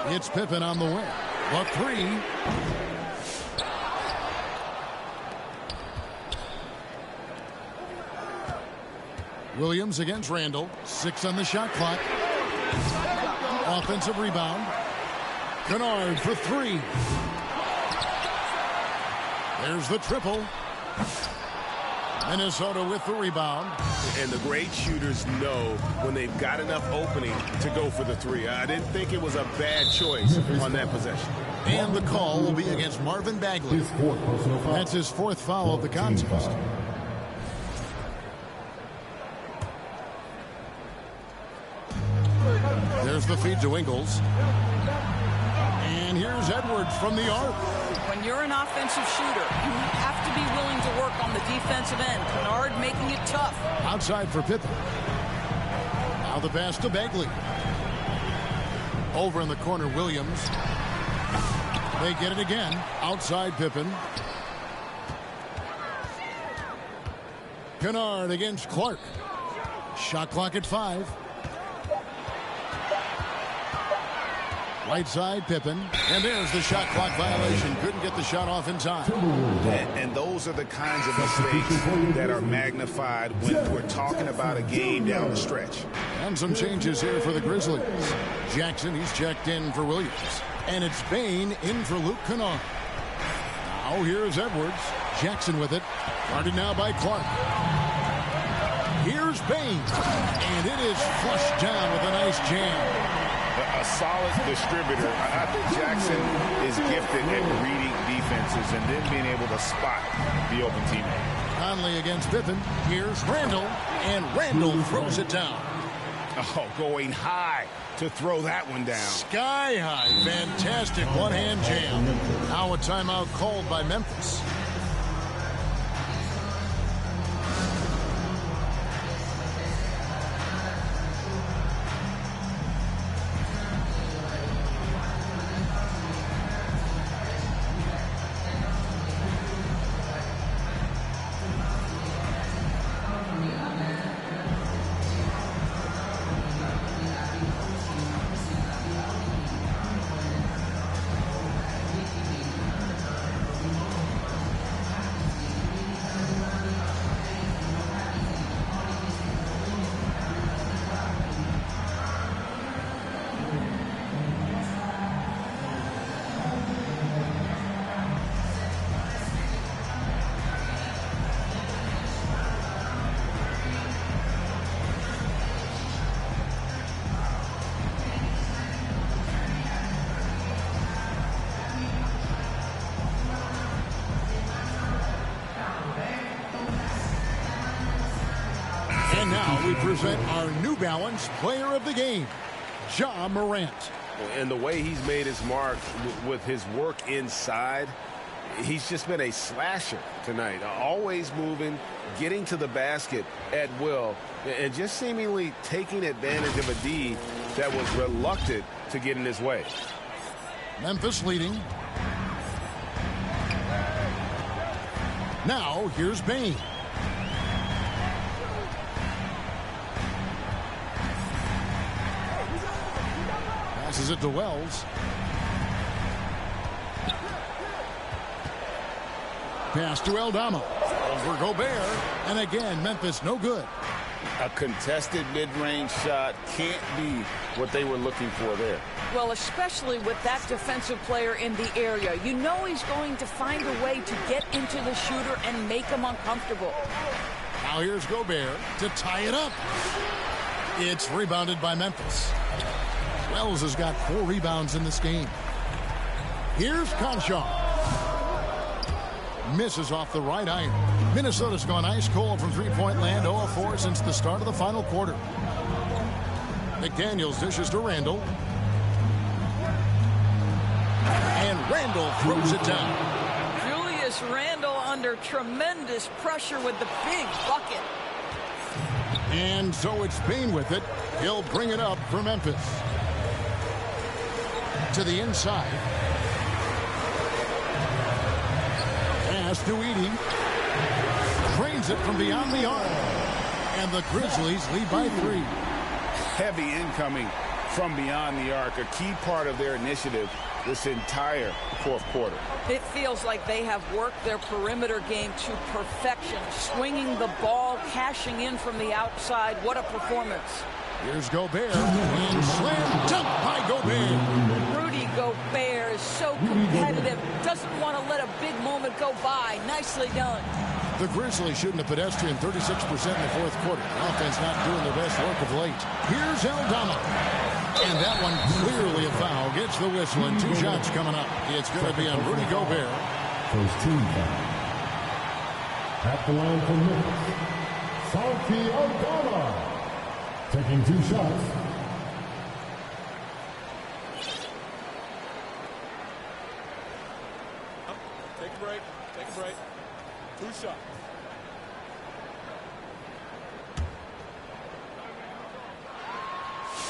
It's Pippen on the wing. A 3. Williams against Randall. 6 on the shot clock. Offensive rebound. Kennard for 3. There's the triple. Minnesota with the rebound. And the great shooters know when they've got enough opening to go for the 3. I didn't think it was a bad choice on that possession. And the call will be against Marvin Bagley. That's his 4th foul of the contest. There's the feed to Ingles. And here's Edwards from the arc. When you're an offensive shooter, you have to be willing to work on the defensive end. Kennard making it tough. Outside for Pippen. Now the pass to Bagley. Over in the corner, Williams. They get it again. Outside Pippen. Kennard against Clark. Shot clock at 5. Right side, Pippen. And there's the shot clock violation. Couldn't get the shot off in time. And those are the kinds of mistakes that are magnified when we're talking about a game down the stretch. And some changes here for the Grizzlies. Jackson, he's checked in for Williams. And it's Bain in for Luke Kennard. Now here's Edwards. Jackson with it. Guarded now by Clark. Here's Bain. And it is flushed down with a nice jam. A solid distributor. I think Jackson is gifted at reading defenses and then being able to spot the open teammate. Conley against Pippen. Here's Randall. And Randall throws it down. Oh, going high to throw that one down. Sky high. Fantastic one-hand jam. Now a timeout called by Memphis. And now we present our New Balance Player of the Game, Ja Morant. And the way he's made his mark with his work inside, he's just been a slasher tonight. Always moving, getting to the basket at will, and just seemingly taking advantage of a D that was reluctant to get in his way. Memphis leading. Now here's Bain. Passes it to Wells. Pass to Aldama. Over Gobert. And again, Memphis no good. A contested mid-range shot can't be what they were looking for there. Well, especially with that defensive player in the area. You know he's going to find a way to get into the shooter and make him uncomfortable. Now here's Gobert to tie it up. It's rebounded by Memphis. Wells has got 4 rebounds in this game. Here's Conchar. Misses off the right iron. Minnesota's gone ice cold from three-point land, 0 of 4 since the start of the final quarter. McDaniels dishes to Randall. And Randall throws it down. Julius Randall under tremendous pressure with the big bucket. And so it's Payne with it. He'll bring it up for Memphis. To the inside. Pass to Edey. Drains it from beyond the arc. And the Grizzlies lead by 3. Heavy incoming from beyond the arc, a key part of their initiative this entire fourth quarter. It feels like they have worked their perimeter game to perfection, swinging the ball, cashing in from the outside. What a performance. Here's Gobert, and slam dunk by Gobert. Rudy Gobert is so competitive, doesn't want to let a big moment go by. Nicely done. The Grizzlies shooting a pedestrian 36% in the fourth quarter. Offense not doing their best work of late. Here's Aldama. And that one clearly a foul. Gets the whistle and 2 shots coming up. It's going to be on Rudy Gobert. First team foul. At the line for Memphis, Santi Aldama. Taking 2 shots. Take a break. Take a break. 2 shots.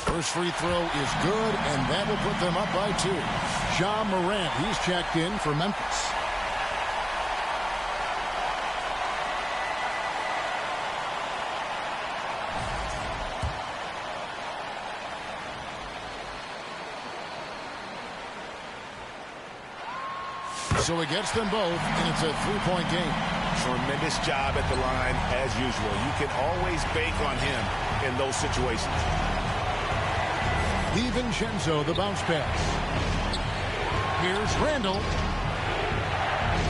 First free throw is good, and that will put them up by 2. Ja Morant, he's checked in for Memphis. So he gets them both, and it's a 3-point game. Tremendous job at the line, as usual. You can always bank on him in those situations. DiVincenzo, the bounce pass. Here's Randall.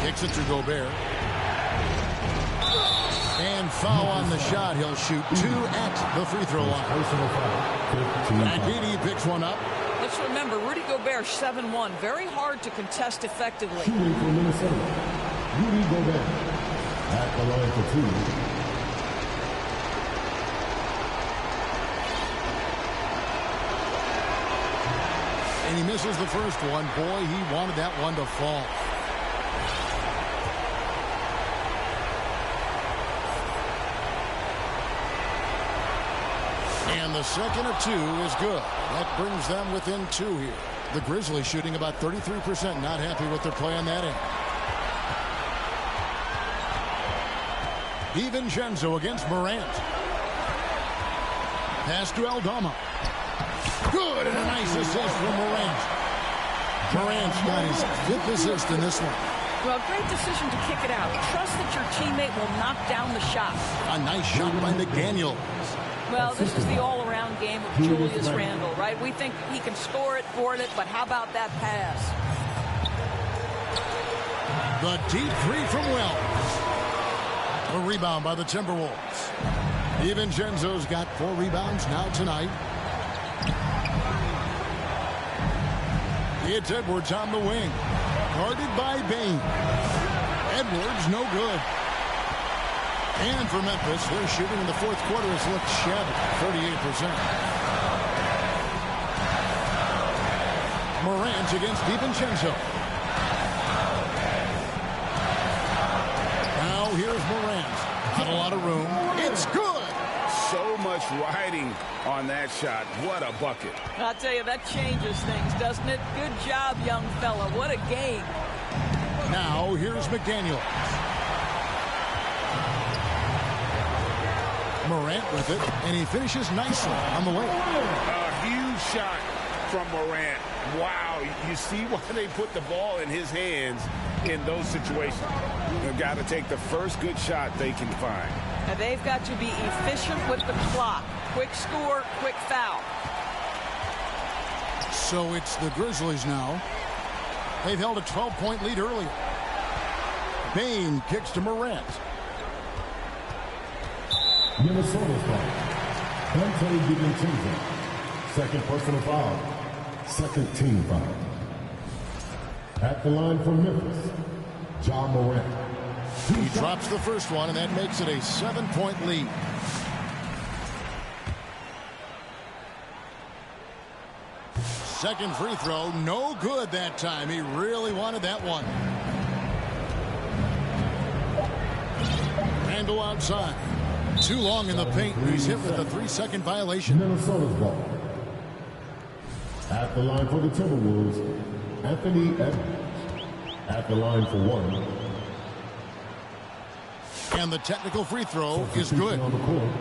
Kicks it to Gobert. And foul on the shot. He'll shoot 2 at the free throw line. Edey picks one up. Let's remember, Rudy Gobert 7-1. Very hard to contest effectively. Shooting for Minnesota, Rudy Gobert. At the line for 2. And he misses the first one. Boy, he wanted that one to fall. And the second of 2 is good. That brings them within 2 here. The Grizzlies shooting about 33%. Not happy with their play on that end. DiVincenzo against Morant. Pass to Aldama. Good, and a nice assist from Morant. Morant's got his 5th assist in this one. Well, great decision to kick it out. Trust that your teammate will knock down the shot. A nice shot by McDaniel. Well, this is the all-around game of Julius Randle, right? We think he can score it, board it, but how about that pass? The deep 3 from Wells. A rebound by the Timberwolves. DiVincenzo's got 4 rebounds now tonight. It's Edwards on the wing. Guarded by Payne. Edwards no good. And for Memphis, their shooting in the fourth quarter has looked shabby, 38%. Morant against DiVincenzo. Now here's Morant. Not a lot of room. It's good. So much riding on that shot. What a bucket. I'll tell you, that changes things, doesn't it? Good job, young fella. What a game. Now here's McDaniel. Morant with it, and he finishes nicely on the way. A huge shot from Morant. Wow, you see why they put the ball in his hands. in those situations. They've got to take the first good shot they can find. And they've got to be efficient with the clock. Quick score, quick foul. So it's the Grizzlies now. They've held a 12-point lead earlier. Bain kicks to Morant. Minnesota's foul. Dante DiVincenzo. Second personal foul. Second team foul. At the line for Memphis, John Morant. He drops the first one, and that makes it a 7-point lead. Second free throw, no good that time. He really wanted that one. Randall outside. Too long in the paint. He's hit with a 3-second violation. Minnesota's ball. At the line for the Timberwolves, Anthony Edwards. At the line for one. And the technical free throw is good. On the court.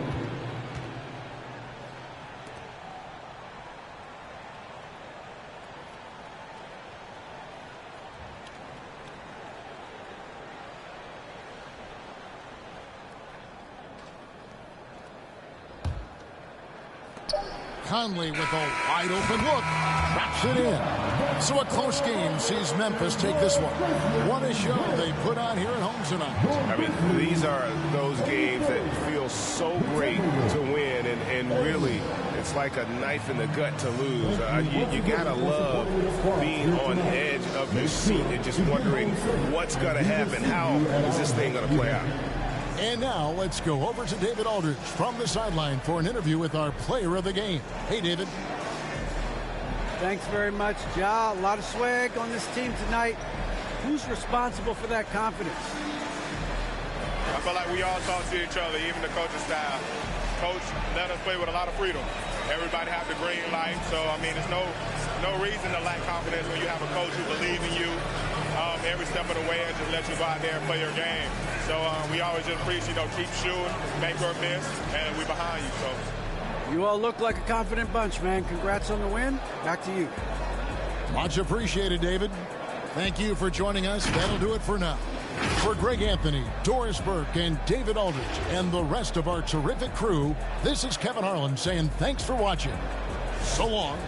Conley with a wide open look. Traps it in. So a close game sees Memphis take this one. What a show they put on here at home tonight. I mean, these are those games that feel so great to win, and really, it's like a knife in the gut to lose. You gotta love being on the edge of your seat and just wondering what's gonna happen. How is this thing gonna play out? And now let's go over to David Aldridge from the sideline for an interview with our player of the game. Hey, David. Thanks very much, Ja. A lot of swag on this team tonight. Who's responsible for that confidence? I feel like we all talk to each other, even the coaching staff. Coach let us play with a lot of freedom. Everybody have the green light, so I mean, there's no reason to lack confidence when you have a coach who believes in you every step of the way and just let you go out there and play your game. So we always just preach, keep shooting, make or miss, and we're behind you. So you all look like a confident bunch, man. Congrats on the win. Back to you. Much appreciated, David. Thank you for joining us. That'll do it for now. For Greg Anthony, Doris Burke, and David Aldridge, and the rest of our terrific crew, this is Kevin Harlan saying thanks for watching. So long.